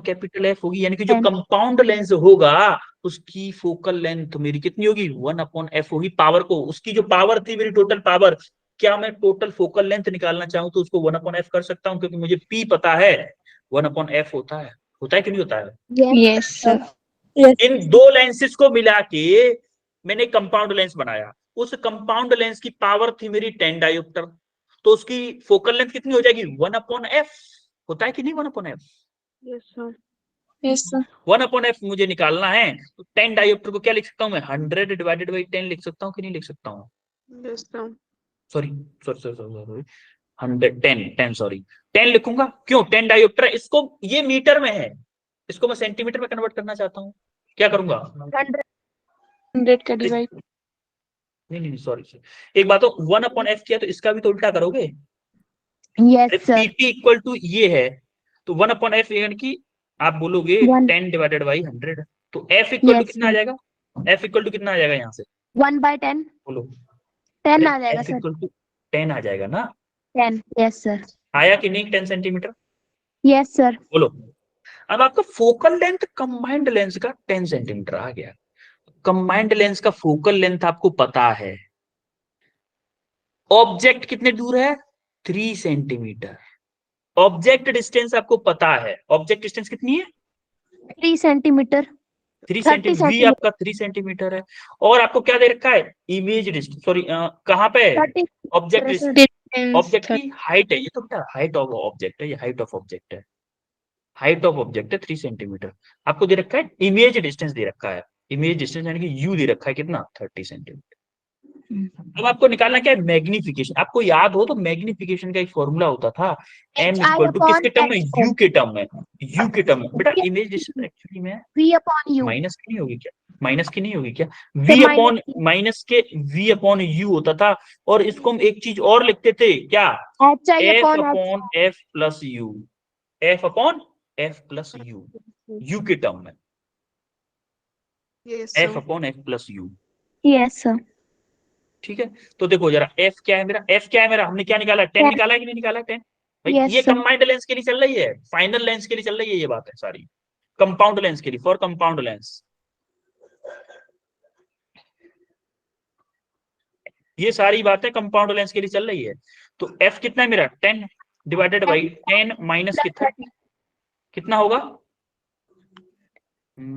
कैपिटल F होगी, यानी कि जो 10. कंपाउंड लेंस होगा उसकी फोकल लेंथ मेरी कितनी होगी? 1/f होगी। पावर को, उसकी जो पावर थी मेरी टोटल पावर, क्या मैं टोटल फोकल लेंथ निकालना चाहूं तो उसको 1/f कर सकता हूं, क्योंकि मुझे P पता है 1/f होता है कि नहीं होता है? Yes, sir. इन दो लेंसेस को मिला के मैंने कंपाउंड लेंस बनाया। उस कंपाउंड लेंस की पावर थी मेरी 10 डायोप्टर, तो उसकी फोकल लेंथ कितनी हो जाएगी? 1/f होता है कि नहीं? 1/f। Yes, sir. Yes, sir. 1/f मुझे निकालना है, तो 10 डायोप्टर को क्या लिख सकता हूँ मैं? 100 डिवाइडेड बाई 10 लिख सकता हूँ कि नहीं लिख सकता हूँ? Yes, sir. Sorry sorry sorry sorry 10 sorry 10 लिखूंगा। क्यों? 10 डायोप्टर है। इसको, ये मीटर में है, इसको मैं सेंटीमीटर में कन्वर्ट करना चाहता हूँ, क्या करूंगा? 100. 100 का divide. नहीं सॉरी, एक बात हो, 1/f किया तो इसका भी तो उल्टा करोगे। Yes, sir. PT equal to ये है, तो 1/f यानी कि आप बोलोगे 1. 10 डिवाइडेड बाई 100, तो F इक्वल टू Yes, कितना आ sir. जाएगा? F इक्वल टू कितना आ जाएगा यहाँ से? 1/10. बोलो। 10 आ जाएगा F सर. इक्वल टू 10 आ जाएगा ना? 10. Yes, sir. आया कि नहीं 10 सेंटीमीटर? Yes, sir. बोलो। अब आपका फोकल लेंथ कंबाइंड लेंस का 10 सेंटीमीटर आ गया। कंबाइंड लेंस का फोकल लेंथ आपको पता है। ऑब्जेक्ट कितने दूर है? 3 सेंटीमीटर। ऑब्जेक्ट डिस्टेंस आपको पता है, ऑब्जेक्ट डिस्टेंस कितनी है? 3 सेंटीमीटर. 3 30 सेंटीमीटर। We centimetre. आपका 3 सेंटीमीटर है। और आपको क्या दे रखा है? इमेज डिस्टेंस, सॉरी कहां पे है? 30 ऑब्जेक्ट सेंटीमीटर. Distance ऑब्जेक्ट की हाइट है ये, तो बेटा हाइट ऑफ ऑब्जेक्ट है, ये हाइट ऑफ ऑब्जेक्ट है। हाइट ऑफ ऑब्जेक्ट है 3 सेंटीमीटर। आपको दे रखा है इमेज डिस्टेंस दे रखा है, इमेज डिस्टेंस यानी कि यू दे रखा है कितना? 30 सेंटीमीटर। अब आपको निकालना क्या है? मैग्निफिकेशन। आपको याद हो तो मैग्निफिकेशन का एक फॉर्मूला होता था, m HI equal to upon किसके टर्म में? HO. u के टर्म में। u के टर्म में बेटा इमेज डिस्टेंस एक्चुअली में V upon U. माइनस की नहीं होगी क्या? माइनस की नहीं होगी क्या? तो v minus अपॉन की. माइनस के v अपॉन u होता था। और इसको हम एक चीज और लिखते थे, क्या? HI f upon upon HO. f plus u, f upon f plus u, u के टर्म में Yes, f sir. Upon f plus u। Yes, sir. ठीक है, तो देखो जरा f क्या है मेरा? f क्या है मेरा? हमने क्या निकाला? 10 10. निकाला है कि नहीं निकाला? 10 भाई। Yes, ये sir. कंबाइंड लेंस के लिए चल रही है, फाइनल लेंस के लिए चल रही है, ये बात है सारी कंपाउंड लेंस के लिए, फॉर कंपाउंड लेंस। ये सारी बातें कंपाउंड लेंस के लिए चल रही है। तो f कितना है मेरा? 10 डिवाइडेड बाई 10 माइनस के 30 कितना होगा?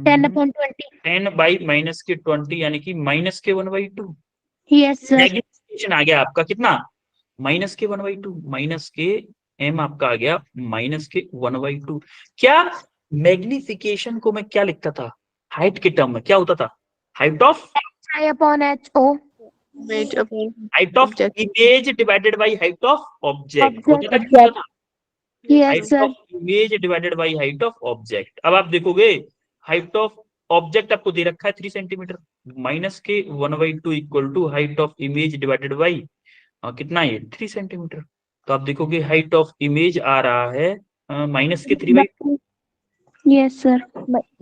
10 upon 20. 10 बाई माइनस के 20 यानी कि माइनस के 1/2। Yes, sir. मैग्निफिकेशन आ गया आपका कितना? माइनस के 1/2, माइनस के m आपका आ गया माइनस के 1/2। क्या मैग्निफिकेशन को मैं क्या लिखता था? हाइट के टर्म में क्या होता था? Height of HI upon HO. Image upon height of object. Image divided by height of object होता था, Object. क्या होता था? Yes, height sir. Of image divided by height of object. अब आप देखोगे हाइट ऑफ ऑब्जेक्ट आपको दे रखा है 3 सेंटीमीटर, माइनस के 1/2 equal to height of image divided by कितना है 3 सेंटीमीटर। तो आप देखोगे हाइट ऑफ इमेज आ रहा है माइनस के 3/2, यस सर।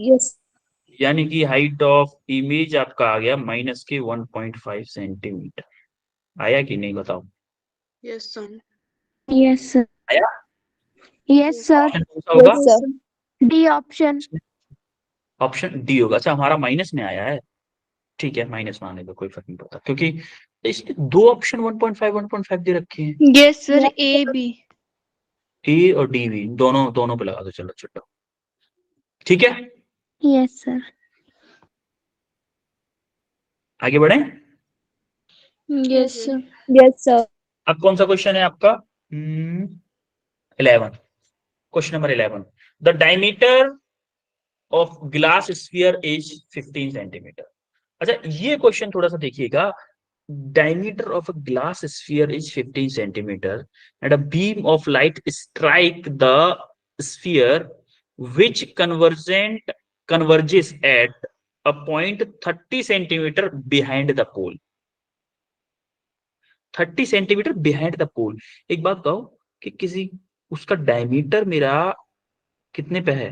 यस यानी कि हाइट ऑफ इमेज आपका आ गया माइनस के 1.5 सेंटीमीटर। आया कि नहीं बताओ? Yes sir. Yes sir. आया? Yes sir. ऑप्शन कौन सा होगा? Yes sir D option. Option D होगा। अच्छा हमारा माइनस में आया है, ठीक है माइनस में आने दो, कोई फर्क नहीं पड़ता, क्योंकि इसमें दो ऑप्शन 1.5 दे रखे हैं, यस सर, ए बी। ए और डी भी, दोनों दोनों पे लगा दो, चलो छुट्टो, ठीक है यस सर। आगे बढ़े। Yes sir. यस सर अब कौन सा क्वेश्चन है आपका? 11, question number 11, the diameter of glass sphere is 15 centimetre. अच्छा ये क्वेश्चन थोड़ा सा देखिएगा, diameter of a glass sphere is 15 centimeter and a beam of light strike the sphere which converges at a point 30 centimeter behind the pole। 30 centimetre behind the pole. एक बात बताओ कि किसी उसका डायमीटर मेरा कितने पे है?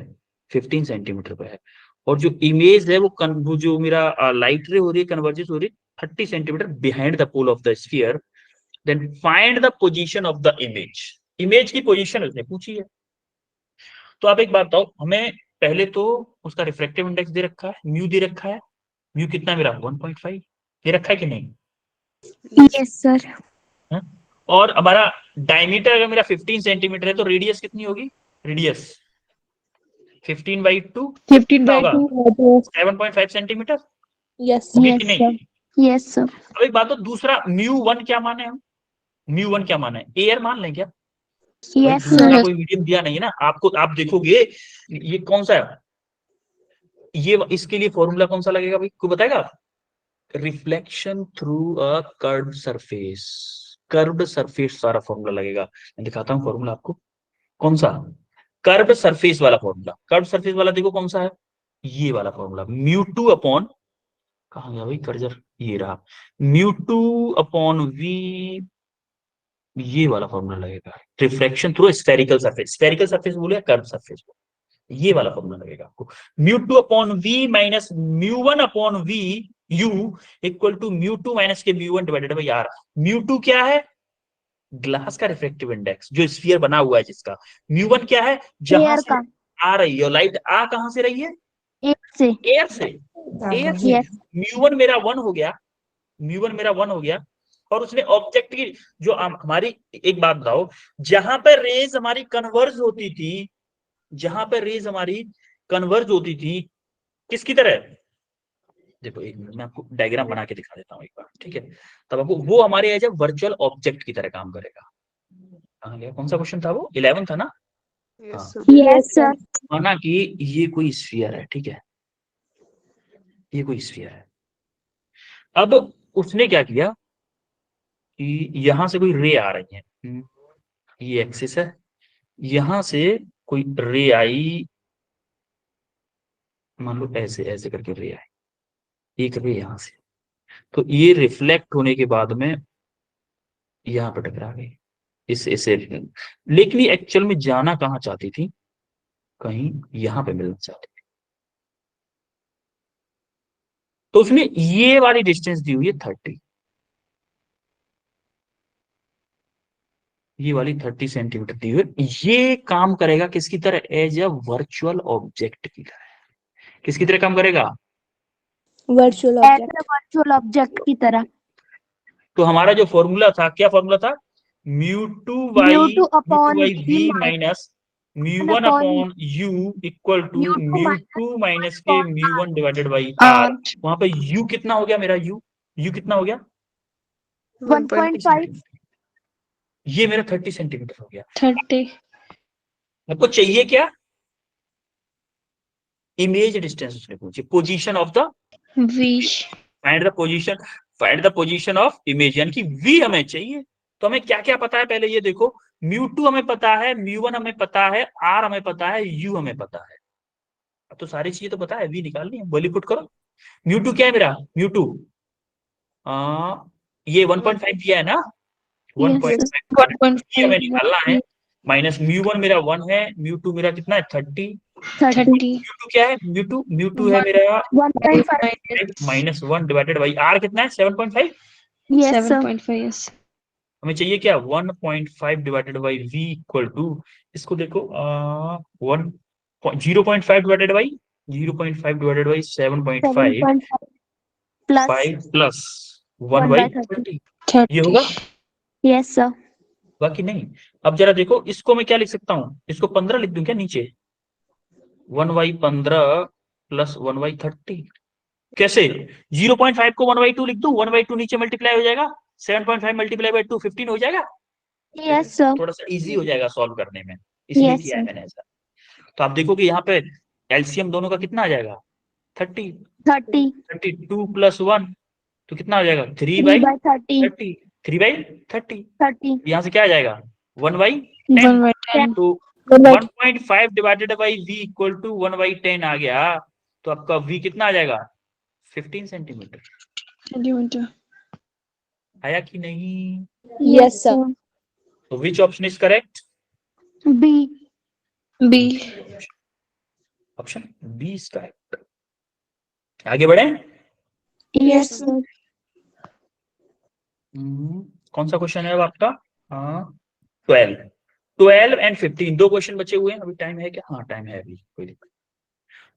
15 सेंटीमीटर पे है, और जो इमेज है वो जो मेरा लाइट रे हो रही है, कन्वर्जेस हो रही है 30 centimetre behind the pole of the sphere, then find the position of the image. Image की पोजीशन उसने पूछी है। तो आप एक बात बताओ हमें, पहले तो उसका रिफ्रैक्टिव इंडेक्स दे रखा है, म्यू दे रखा है, म्यू कितना मेरा 1.5 दे रखा है कि नहीं? Yes sir. हाँ? और हमारा डायमीटर अगर मेरा 15 सेंटीमीटर है तो रेडियस कितनी होगी? रेडियस 15/2 कितना होगा? 7.5 सेंटीमीटर। यस होगी कि नहीं? Yes sir. अब एक बात तो दूसरा μ1 क्या माने हम? μ1 क्या माने? एयर मान लें क्या? यस दूसरा सर। कोई मीडियम दिया नहीं है ना आपको, आप देखोगे ये कौन सा है, ये इसके लिए फॉर्मूला कौन सा लगेगा भाई, कोई बताएगा? Reflection through a curved surface, curved surface सारा फॉर्मूला लगेगा। मैं दिखाता हूँ फॉर्मूला आपको, कौन सा? कर्व्ड सरफेस वाला फॉर्मूला। कर्व्ड सरफेस वाला देखो कौन सा है, ये वाला फॉर्मूला, μ2 अपॉन, कहाँ गया भाई कर्जर, ये रहा, μ2 अपॉन v, ये वाला फॉर्मूला लगेगा। Refraction through spherical surface, spherical surface बोले या कर्व सरफेस बोले, ये वाला फॉर्मूला लगेगा आपको। μ2 upon v minus μ1 upon v u equal to μ2 minus के μ1 डिवाइडेड बाई r। μ2 क्या है? ग्लास का रिफ्रैक्टिव इंडेक्स जो स्फीयर बना हुआ है जिसका। μ1 क्या है? जहां एयर से का। आ रही है लाइट, आ कहां से रही है? एयर से। एयर से। एयर से यस। μ1 मेरा 1 हो गया, μ1 मेरा 1 हो गया, और उसने ऑब्जेक्ट की जो हमारी, एक बात बताओ, जहां पर रेज हमारी कन्वर्ज होती थी, जहां पर रेज हमारी कन्वर्ज होती थी किसकी तरह? देखो एक मिनट मैं आपको डायग्राम बना के दिखा देता हूँ एक बार, ठीक है, तब आपको वो हमारे एज ए वर्चुअल ऑब्जेक्ट की तरह काम करेगा। कहाँ गया, कौन सा क्वेश्चन था वो? 11 था ना? Yes sir. Yes sir. माना कि ये कोई स्फीयर है, ठीक है, ये कोई स्फीयर है। अब उसने क्या किया कि यहां से कोई रे आ रही है, ये एक्सिस है, यहां से कोई रे आई, मान लो ऐसे ऐसे करके रे आई, एक रे यहां से, तो ये रिफ्लेक्ट होने के बाद में यहां पर टकरा गई इसे, लेकिन ये एक्चुअल में जाना कहाँ चाहती थी? कहीं यहां पे मिलना चाहती थी, तो उसने ये वाली डिस्टेंस दी हुई है 30, ये वाली 30 सेंटीमीटर दी हुई है। ये काम करेगा किसकी तरह? एज अ वर्चुअल ऑब्जेक्ट की तरह। किसकी तरह काम करेगा? Virtual as object. A virtual object की तरह। तो हमारा जो फॉर्मूला था, क्या फॉर्मूला था? μ2 म्यू2 upon by v v minus μ1 upon upon u equal to म्यू2 μ2 माइनस के अपॉन μ1 डिवाइडेड बाई r। वहां पे u कितना हो गया मेरा? u कितना हो गया? 1.5। ये मेरा 30 सेंटीमीटर हो गया। 30 आपको चाहिए क्या? इमेज डिस्टेंस उसने पूछी, position of the, V. Find the position, find the position of image, यानी कि v हमें चाहिए। तो हमें क्या क्या पता है पहले ये देखो, μ2 हमें पता है, μ1 हमें पता है, r हमें पता है, u हमें पता है। अब तो सारी चीजें तो पता है, वी निकालनी है, बोली पुट करो। म्यू टू क्या है मेरा, म्यू टू ये 1.5 दिया है ना, Yes, 1.5 ये हमें 1.5 निकालना है। माइनस म्यू वन मेरा 1 है, म्यू टू मेरा कितना है 30, 30 म्यू टू क्या है, म्यू टू है मेरा 1.5 माइनस 1 डिवाइडेड बाई आर कितना है 7.5। yes sir 7.5 yes हमें चाहिए क्या 1.5 divided by V equal to, इसको देखो 0.5 divided by 7.5 7.5 plus 5 plus 1 1 by by 30 30, ये 30 होगा yes sir बाकी नहीं। अब जरा देखो इसको मैं क्या लिख सकता हूँ, इसको 15 लिख दूं क्या नीचे, 1/15 प्लस 1/30, कैसे 0.5 को 1/2 लिख दूं, 1/2 नीचे मल्टीप्लाई हो जाएगा, 7.5 मल्टीप्लाई बाई 2 15 हो जाएगा, yes sir थोड़ा सा इजी हो जाएगा सॉल्व करने में, इसलिए yes किया है sir मैंने ऐसा। तो आप देखो कि यहाँ पे एलसीएम दोनों का कितना आ जाएगा 30, 30 32 प्लस 1 तो कितना हो जाएगा 3 3 बाई by 30 30, 3/30, 30 यहाँ से क्या आ जाएगा 1/10, 1/10 तो 1.5 divided by v equal to 1/10 आ गया, तो आपका v कितना आ जाएगा 15 सेंटीमीटर। centimeter आया कि नहीं, yes sir तो which option is correct, B B option B is correct. आगे बढ़े, yes sir कौन सा क्वेश्चन है अब आपका, हाँ 12 एंड 15 दो क्वेश्चन बचे हुए हैं, अभी टाइम है क्या, हाँ टाइम है अभी, कोई दिक्कत।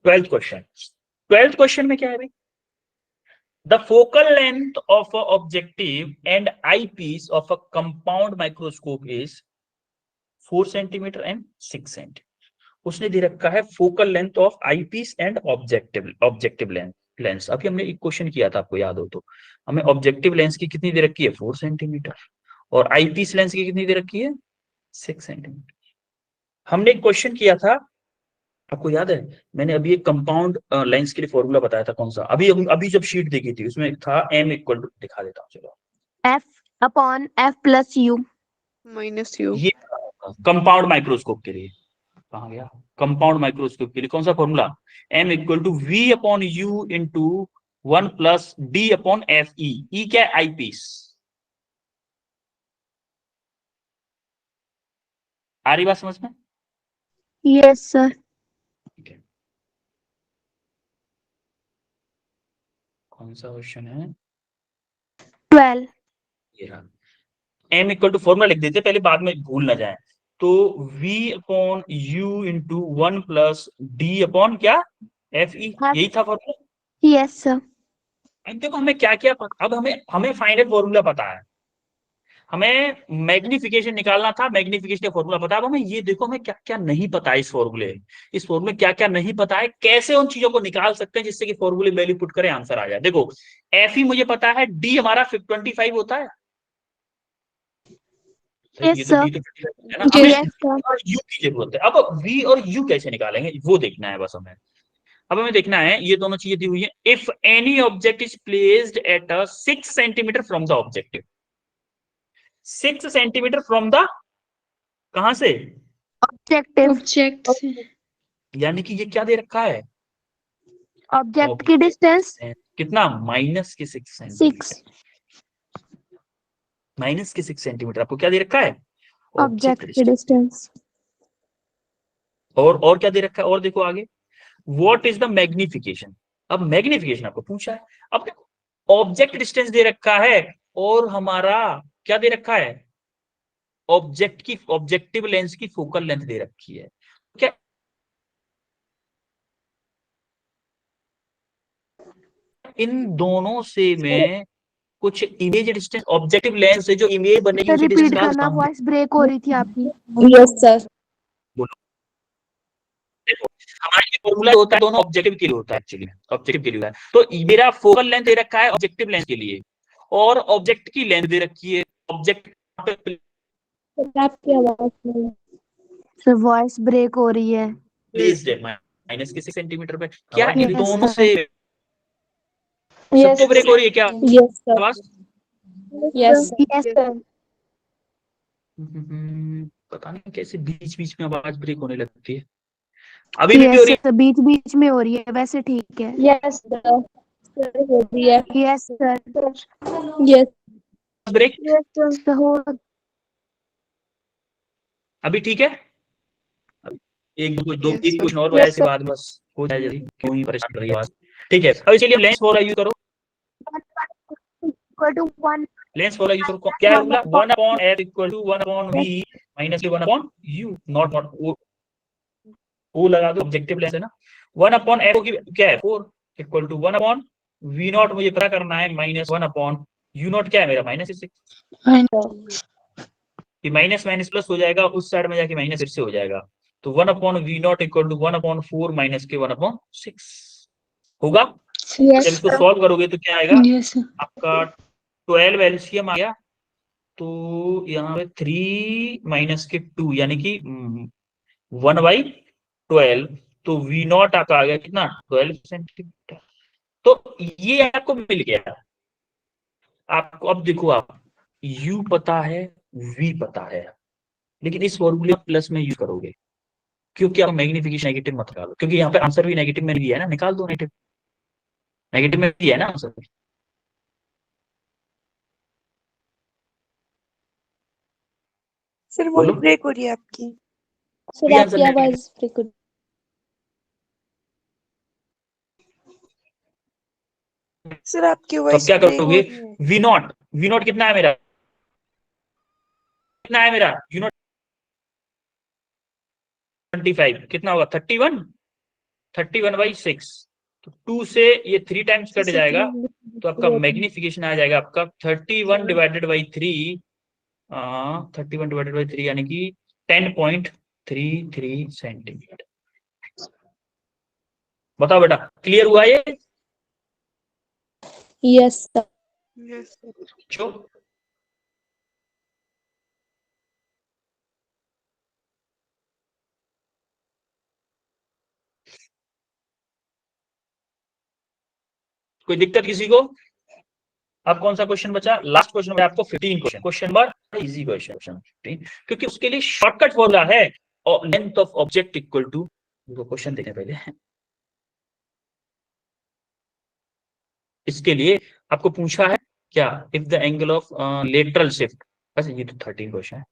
12th क्वेश्चन में क्या है भाई, the focal length of a objective and eyepiece of a compound microscope is 4 centimetre and 6 centimetre. उसने दे रखा है focal length of eyepiece and objective lens. अभी हमने एक क्वेश्चन किया था, आपको याद हो तो, हमें ऑब्जेक्टिव लेंस की कितनी दे रखी है 4 सेंटीमीटर, और आई पीस लेंस की कितनी दे रखी है 6 सेंटीमीटर। हमने एक क्वेश्चन किया था, आपको याद है, मैंने अभी एक कंपाउंड लेंस के लिए फॉर्मूला बताया था, कौन सा, अभी अभी जब शीट देखी थी उसमें था m इक्वल टू, दिखा देता हूँ चलो, F upon F plus U minus you. ये कंपाउंड माइक्रोस्कोप के लिए, कहाँ गया, कंपाउंड माइक्रोस्कोप के लिए कौन सा formula, m equal to v upon u into 1 plus d upon F E, E क्या है आई पीस, आ रही बात समझ में, yes sir ठीक है, कौन सा क्वेश्चन है, 12 ये रहा, m इक्वल टू फॉर्मूला लिख देते पहले, बाद में भूल ना जाए, तो v upon u into 1 plus d upon क्या एफ ई, यही था फॉर्मूला। yes sir अब देखो हमें क्या क्या अब हमें हमें फाइनल फॉर्मूला पता है, हमें मैग्निफिकेशन निकालना था, मैग्निफिकेशन का फॉर्मूला पता है, अब हमें ये देखो हमें क्या क्या नहीं पता है इस फॉर्मूले क्या क्या नहीं पता है, कैसे उन चीजों को निकाल सकते हैं जिससे कि फॉर्मूले वैल्यू पुट करें आंसर आ जाए। देखो एफ ही मुझे पता है, डी हमारा 25 होता है, yes ये तो sir डी तो 25 है ना, हमें yes sir और यू की जरूरत है, अब वी और यू कैसे निकालेंगे वो देखना है बस हमें। अब हमें देखना है, ये दोनों चीजें दी हुई है, if any object is placed at a 6 centimetre from the objective, 6 centimetre from the, कहां से, objective object यानी कि ये क्या दे रखा है, object की distance कितना माइनस के 6 सेंटीमीटर, 6 माइनस के 6 सेंटीमीटर आपको क्या दे रखा है object की डिस्टेंस। distance और क्या दे रखा है, और देखो आगे, व्हाट इज द मैग्निफिकेशन, अब मैग्निफिकेशन आपको पूछा है, अब देखो ऑब्जेक्ट डिस्टेंस दे रखा है, और हमारा क्या दे रखा है, ऑब्जेक्ट की ऑब्जेक्टिव लेंस की फोकल लेंथ दे रखी है, क्या इन दोनों से मैं कुछ इमेज डिस्टेंस, ऑब्जेक्टिव लेंस से जो इमेज बनेगी उसी डिस्टेंस रिपीट निकाल सकता करना, हूं। वॉइस ब्रेक हो रही थी आपकी। yes sir बोलो, देखो हमारा ये फॉर्मूला होता है दोनों ऑब्जेक्टिव के लिए होता है, एक्चुअली ऑब्जेक्टिव के लिए होता है, तो मेरा फोकल लेंथ दे रखा है ऑब्जेक्टिव लेंस के लिए, और ऑब्जेक्ट की लेंथ दे रखी है, ऑब्जेक्ट आपकी आवाज नहीं सर वॉइस ब्रेक हो रही है। प्लेस्ड है माइनस के 6 सेंटीमीटर पे, क्या इन Yes, दोनों sir. से सबको ब्रेक हो रही है क्या yes sir आवाज, yes sir yes sir पता नहीं कैसे बीच बीच में आवाज ब्रेक होने लगती है, अभी भी हो यस रही सर, बीच बीच में हो रही है, वैसे ठीक है। Yes, sir. Sir, हो रही है. Yes sir. Yes. है ब्रेक? तो हो अभी ठीक है? एक दो Yes, एक sir. क्वेश्चन और Yes, ऐसी sir. बात बस हो जाए जल्दी, क्यों ही परेशान कर रही है आवाज। ठीक है, अब इसके लिए लेंस फॉर्मूला यूज करो। Equal to 1 lens formula use करो, क्या है formula? 1/f equal to 1/v minus 1/u, not वो लगा दो, ऑब्जेक्टिव लेंस है ना। 1/f की क्या है? 4 इक्वल टू 1/v0 मुझे पता करना है, माइनस 1/u0 क्या है मेरा? -6। कि माइनस माइनस प्लस हो जाएगा, उस साइड में जाके माइनस फिर से हो जाएगा। तो 1/v0 इक्वल टू 1/4 माइनस के 1/6 होगा। Yes, जब इसको sir. सॉल्व करोगे तो क्या आएगा Yes, sir. आपका? 12 एलसीएम आ गया, तो यहाँ पे 3 माइनस के 2 यानी कि 1/12, तो V0 आपका आ गया कितना? 12 सेंटीमीटर। तो ये आपको मिल गया। आपको अब देखो, आप U पता है, V पता है, लेकिन इस फॉर्मूले प्लस में यूज करोगे, क्योंकि आप मैग्निफिकेशन नेगेटिव मत निकालो, क्योंकि यहाँ पे आंसर भी नेगेटिव में दिया है ना, निकाल दो नेगेटिव, नेगेटिव में दिया है ना आंसर। सर बोलो, वॉइस ब्रेक हो रही है आपकी। Sir, भी आंसर आपकी नेगेटिव। आवाज frequent. सर आपकी तो अब वॉइस क्या ब्रेक हो करोगे? रही है। V0 कितना है मेरा? कितना है मेरा V0? 25 कितना होगा? 31/6। तो 2 से ये 3 टाइम्स कट जाएगा, तो आपका मैग्निफिकेशन आ जाएगा आपका 31/3। 31/3 यानी कि 10.33 सेंटीमीटर। बताओ बेटा, क्लियर हुआ ये? Yes, sir. Yes, sir. जो कोई दिक्कत किसी को? अब कौन सा क्वेश्चन बचा? लास्ट क्वेश्चन बचा आपको 15 question. Question number easy question 15, क्योंकि उसके लिए शॉर्टकट फॉर्मूला है, और length of object equal to, question देखें पहले। इसके लिए आपको पूछा है क्या? If the angle of lateral shift, बस ये तो 13 क्वेश्चन है,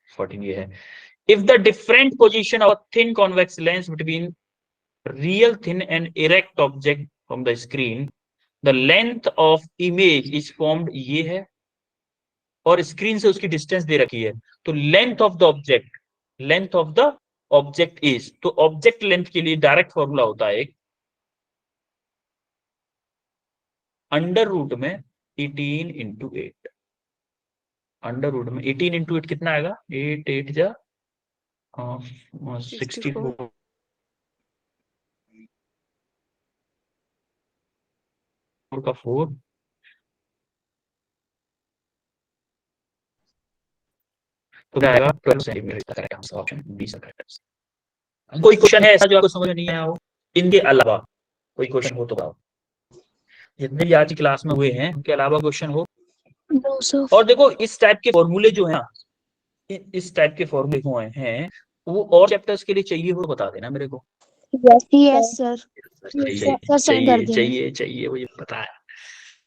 14 ये है। If the different position of thin convex lens between real thin and erect object from the screen, the length of image is formed, ये है, और स्क्रीन से उसकी डिस्टेंस दे रखी है। तो length of the object, length of the object is, तो object length के लिए डायरेक्ट फॉर्मूला होता है एक, अंडर रूट में 18/8। अंडर रूट में 18/8 कितना आएगा? 8 8 जा 64. 64 का 4, तो क्या आएगा? 12 centimetre. Correct answer option B sir correct answer. कोई क्वेश्चन है ऐसा जो आपको समझ में नहीं आया हो? इनके अलावा कोई क्वेश्चन हो तो बताओ, जितने भी आज की क्लास में हुए हैं उनके अलावा क्वेश्चन हो। No, sir. और देखो, इस टाइप के फॉर्मूले जो है, इस टाइप के फॉर्मूले हुए हैं, वो और चैप्टर्स के लिए चाहिए हो तो बता देना मेरे को। Yes, yes sir. सर। चाहिए सर सेंड कर चाहिए देंगे। चाहिए चाहिए, मुझे पता है,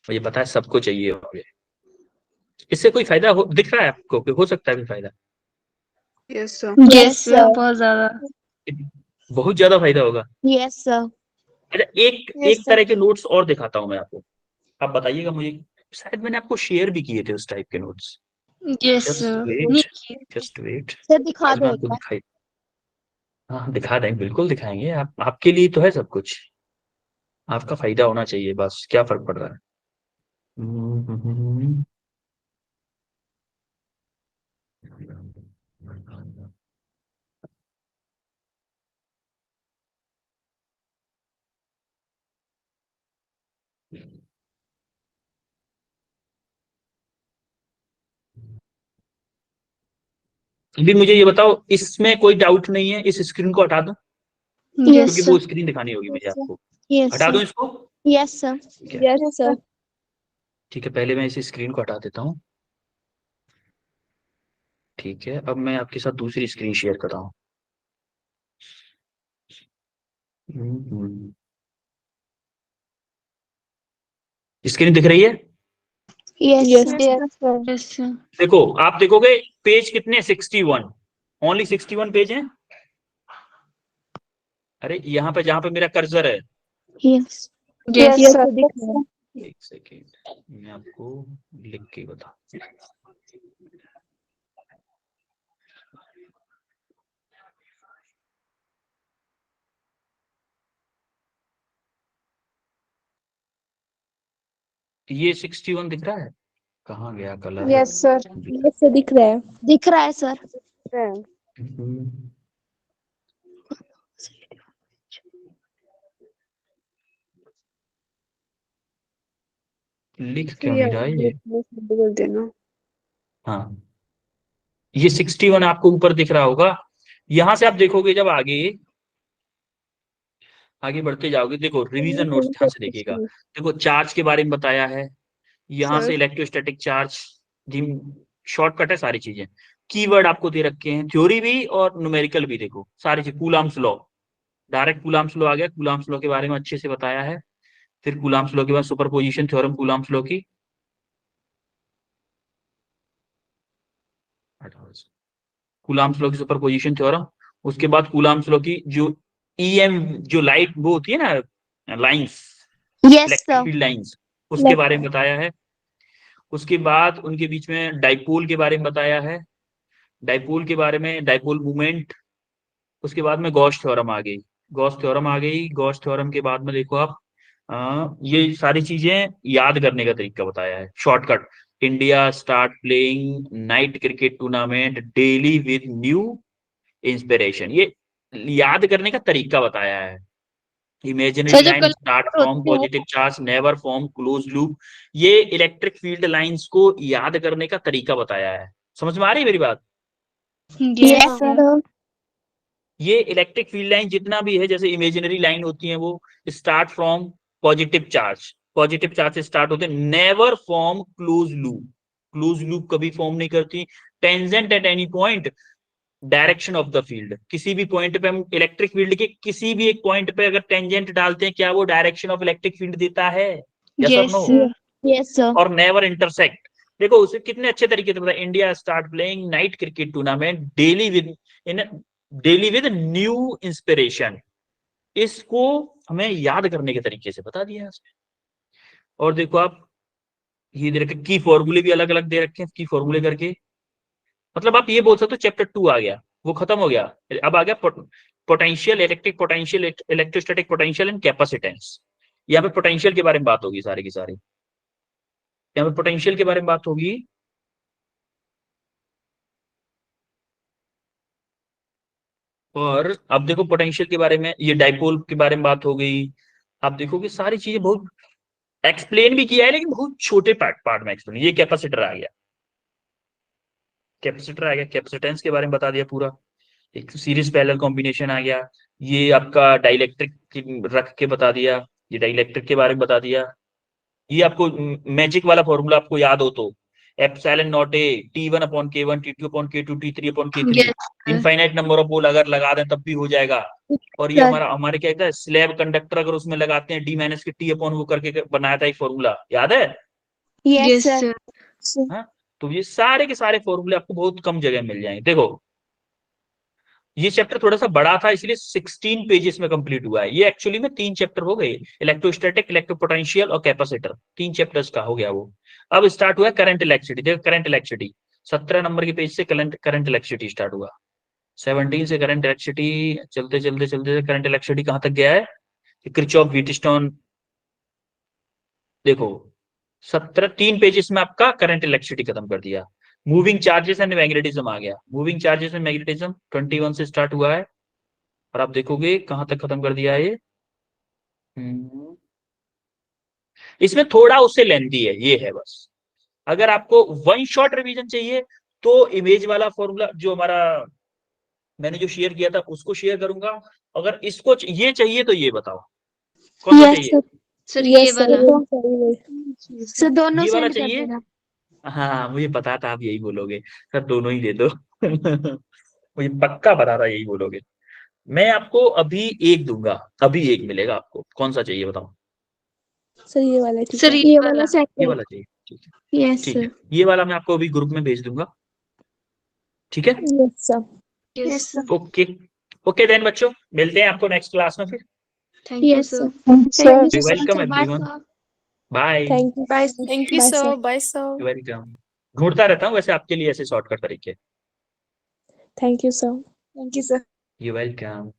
मुझे पता है सबको चाहिए होंगे। इससे कोई फायदा हो दिख रहा है आपको कि हो सकता है कोई फायदा? Yes, sir. Yes, sir. बहुत ज्यादा. बहुत ज्यादा फायदा होगा। Yes sir. अच्छा, एक Yes, एक sir. तरह के नोट्स और दिखाता हूं मैं आपको, आप बताइएगा मुझे। शायद मैंने आपको शेयर भी किए थे उस टाइप के notes. Yes, just sir. Wait, just wait, sir दिखा आज मैं दो एक आपको बार। दिखाई, हाँ दिखा देंगे, बिल्कुल दिखाएंगे। आप, आपके लिए तो है सब कुछ, आपका फायदा होना चाहिए, बस क्या फर्क पड़ रहा है। अभी मुझे ये बताओ, इसमें कोई डाउट नहीं है? इस स्क्रीन को हटा दूं, यस क्योंकि वो सर। स्क्रीन दिखानी होगी मुझे आपको। यस हटा दूं सर। इसको? Yes sir. ठीक है, Yes, sir. ठीक है, पहले मैं इस स्क्रीन को हटा देता हूँ। ठीक है, अब मैं आपके साथ दूसरी स्क्रीन शेयर कर रहा हूँ। स्क्रीन दिख रही है? Yes Yes, sir sir. Yes sir. देखो आप देखोगे पेज कितने 61, ओनली 61 पेज हैं। अरे यहाँ पे जहां पे मेरा कर्सर है, यस यस Yes, sir. दिख रहा है। एक सेकेंड मैं आपको लिख के बता। ये 61 दिख रहा है? कहाँ गया colour? Yes, sir. Yes, sir. दिख रहा है। दिख रहा है सर। लिख क्यों नहीं रहा है ये? बोल देना। हाँ, ये 61 आपको ऊपर दिख रहा होगा। यहां से आप देखोगे जब आगे आगे बढ़ते जाओगे, देखो रिवीजन नोट्स ध्यान से देखिएगा। देखो चार्ज के बारे में बताया है, यहाँ Sir. से इलेक्ट्रोस्टैटिक चार्ज, जिम शॉर्टकट है सारी चीजें। कीवर्ड आपको दे रखे हैं, थ्योरी भी और न्यूमेरिकल भी। देखो सारी चीज, Coulomb's law, direct Coulomb's law आ गया, कूलाम्स लॉ के बारे में अच्छे से बताया है। फिर कूलाम्स लॉ के बाद सुपरपोजिशन थ्योरम कूलाम्स लॉ की, कूलाम्स लॉ की सुपरपोजिशन थ्योरम। उसके बाद कूलाम्स लॉ की जो ईएम, जो लाइट वो होती है ना, lines, yes electric sir. Field lines, उसके बारे में बताया है। उसके बाद उनके बीच में डाइपोल के बारे में बताया है, डाइपोल के बारे में, डाइपोल मूवमेंट। उसके बाद में गॉस थ्योरम आ गई, गॉस थ्योरम आ गई। गॉस थ्योरम के बाद में देखो आप, ये सारी चीजें याद करने का तरीका बताया है, shortcut. India start playing night cricket tournament daily with new inspiration, ये याद करने का तरीका बताया है। इमेजिनरी सर जो लाइन स्टार्ट कलर फ्रॉम होते हैं positive charge never form close loop, ये इलेक्ट्रिक फील्ड लाइंस को याद करने का तरीका बताया है। समझ में आ रही है मेरी बात? Yes yes sir. सर। ये इलेक्ट्रिक फील्ड लाइन जितना भी है, जैसे इमेजिनरी लाइन होती है, वो start from positive charge, positive charge से स्टार्ट होते हैं, never form close loop, close loop कभी फॉर्म नहीं करती। Tangent at any point direction of the field, किसी भी पॉइंट पे हम इलेक्ट्रिक फील्ड के किसी भी एक पॉइंट पे अगर टेंजेंट डालते हैं, क्या वो डायरेक्शन ऑफ इलेक्ट्रिक फील्ड देता है? यस और yes no? Sir. Yes sir. और नेवर इंटरसेक्ट। देखो उसे कितने अच्छे तरीके से बताया, India start playing night cricket tournament daily with in daily with new inspiration, इसको हमें याद करने के तरीके से बता दिया है उसने। और देखो आप, ये दे रखे की फॉर्मूले भी अलग अलग दे रखे हैं, की फॉर्मूले करके, मतलब आप ये बोल सकते हो चैप्टर 2 आ गया, वो खत्म हो गया। अब आ गया potential, electric potential, electrostatic potential and capacitance. यहाँ पे पोटेंशियल के बारे में बात होगी सारी की सारी, यहाँ पे पोटेंशियल के बारे में बात होगी। और अब देखो पोटेंशियल के बारे में, ये डाइपोल के बारे में बात हो गई। आप देखोगे सारी चीजें बहुत एक्सप्लेन भी किया है, लेकिन बहुत छोटे पार्ट पार्ट में एक्सप्लेन। ये कैपेसिटर आ गया, कैपेसिटर आ गया, कैपेसिटेंस के बारे में बता दिया पूरा। एक सीरीज पैरेलल कॉम्बिनेशन आ गया, ये आपका डाइलेक्ट्रिक रख के बता दिया, ये डाइलेक्ट्रिक के बारे में बता दिया। ये आपको मैजिक वाला फॉर्मूला आपको याद हो तो, epsilon naught A T1 upon K1 T2 upon K2 T3 upon K3, yes sir. Infinite number of pole अगर लगा दें तब भी हो जाएगा। और ये हमारा हमारे क्या कहता है, स्लैब कंडक्टर अगर उसमें लगाते हैं D माइनस के T अपॉन वो करके बनाया था एक फॉर्मूला, याद है? Yes yes sir. सर। हाँ, तो ये सारे के सारे फॉर्मूले आपको बहुत कम जगह मिल जाएंगे। देखो ये चैप्टर थोड़ा सा बड़ा था, इसलिए 16 पेजेस में कंप्लीट हुआ है। ये एक्चुअली में 3 चैप्टर हो गए, इलेक्ट्रोस्टैटिक, इलेक्ट्रोपोटेंशियल और कैपेसिटर, 3 चैप्टर्स का हो गया वो। अब स्टार्ट हुआ करंट इलेक्ट्रिसिटी। देखो करंट इलेक्ट्रिसिटी 17 नंबर के पेज से करंट इलेक्ट्रिसिटी स्टार्ट हुआ, 17 से करंट इलेक्ट्रिसिटी चलते चलते चलते करंट इलेक्ट्रिसिटी कहां तक गया है, किरचॉफ व्हीटस्टोन। देखो 17 3 पेजेस में आपका करंट इलेक्ट्रिसिटी खत्म कर दिया। मूविंग चार्जेस एंड मैग्नेटिज्म आ गया, मूविंग चार्जेस एंड मैग्नेटिज्म 21 से स्टार्ट हुआ है, और आप देखोगे कहां तक खत्म कर दिया है ये। हम्म, इसमें थोड़ा उससे लेंथी है, ये है बस। अगर आपको वन शॉट रिवीजन चाहिए तो इमेज वाला फॉर्मूला जो हमारा मैंने जो शेयर किया था उसको शेयर करूंगा। अगर इसको ये चाहिए तो ये बताओ कौन सा यस चाहिए? सर। सर ये Yes, sir. वाला। सर दोनों ये वाला सेंड कर चाहिए? देना। हाँ मुझे पता था आप यही बोलोगे, सर दोनों ही दे दो। मुझे पक्का पता था यही बोलोगे। मैं आपको अभी एक दूंगा, अभी एक मिलेगा आपको, कौन सा चाहिए बताओ? सर ये वाला ठीक सर है। ये वाला ये सेट वाला चाहिए, ठीक है यस ठीक है, ये वाला मैं आपको अभी ग्रुप में भेज दूंगा, ठीक है? Yes sir. Yes sir okay okay then बच्चों, मिलते हैं आपको नेक्स्ट क्लास में फिर। Thank you yes sir sir welcome everyone, bye. Thank you. Bye thank you sir. Bye sir. Welcome. ढूंढता रहता हूँ वैसे आपके लिए ऐसे शॉर्टकट तरीके। Thank you sir. Thank you sir. You welcome.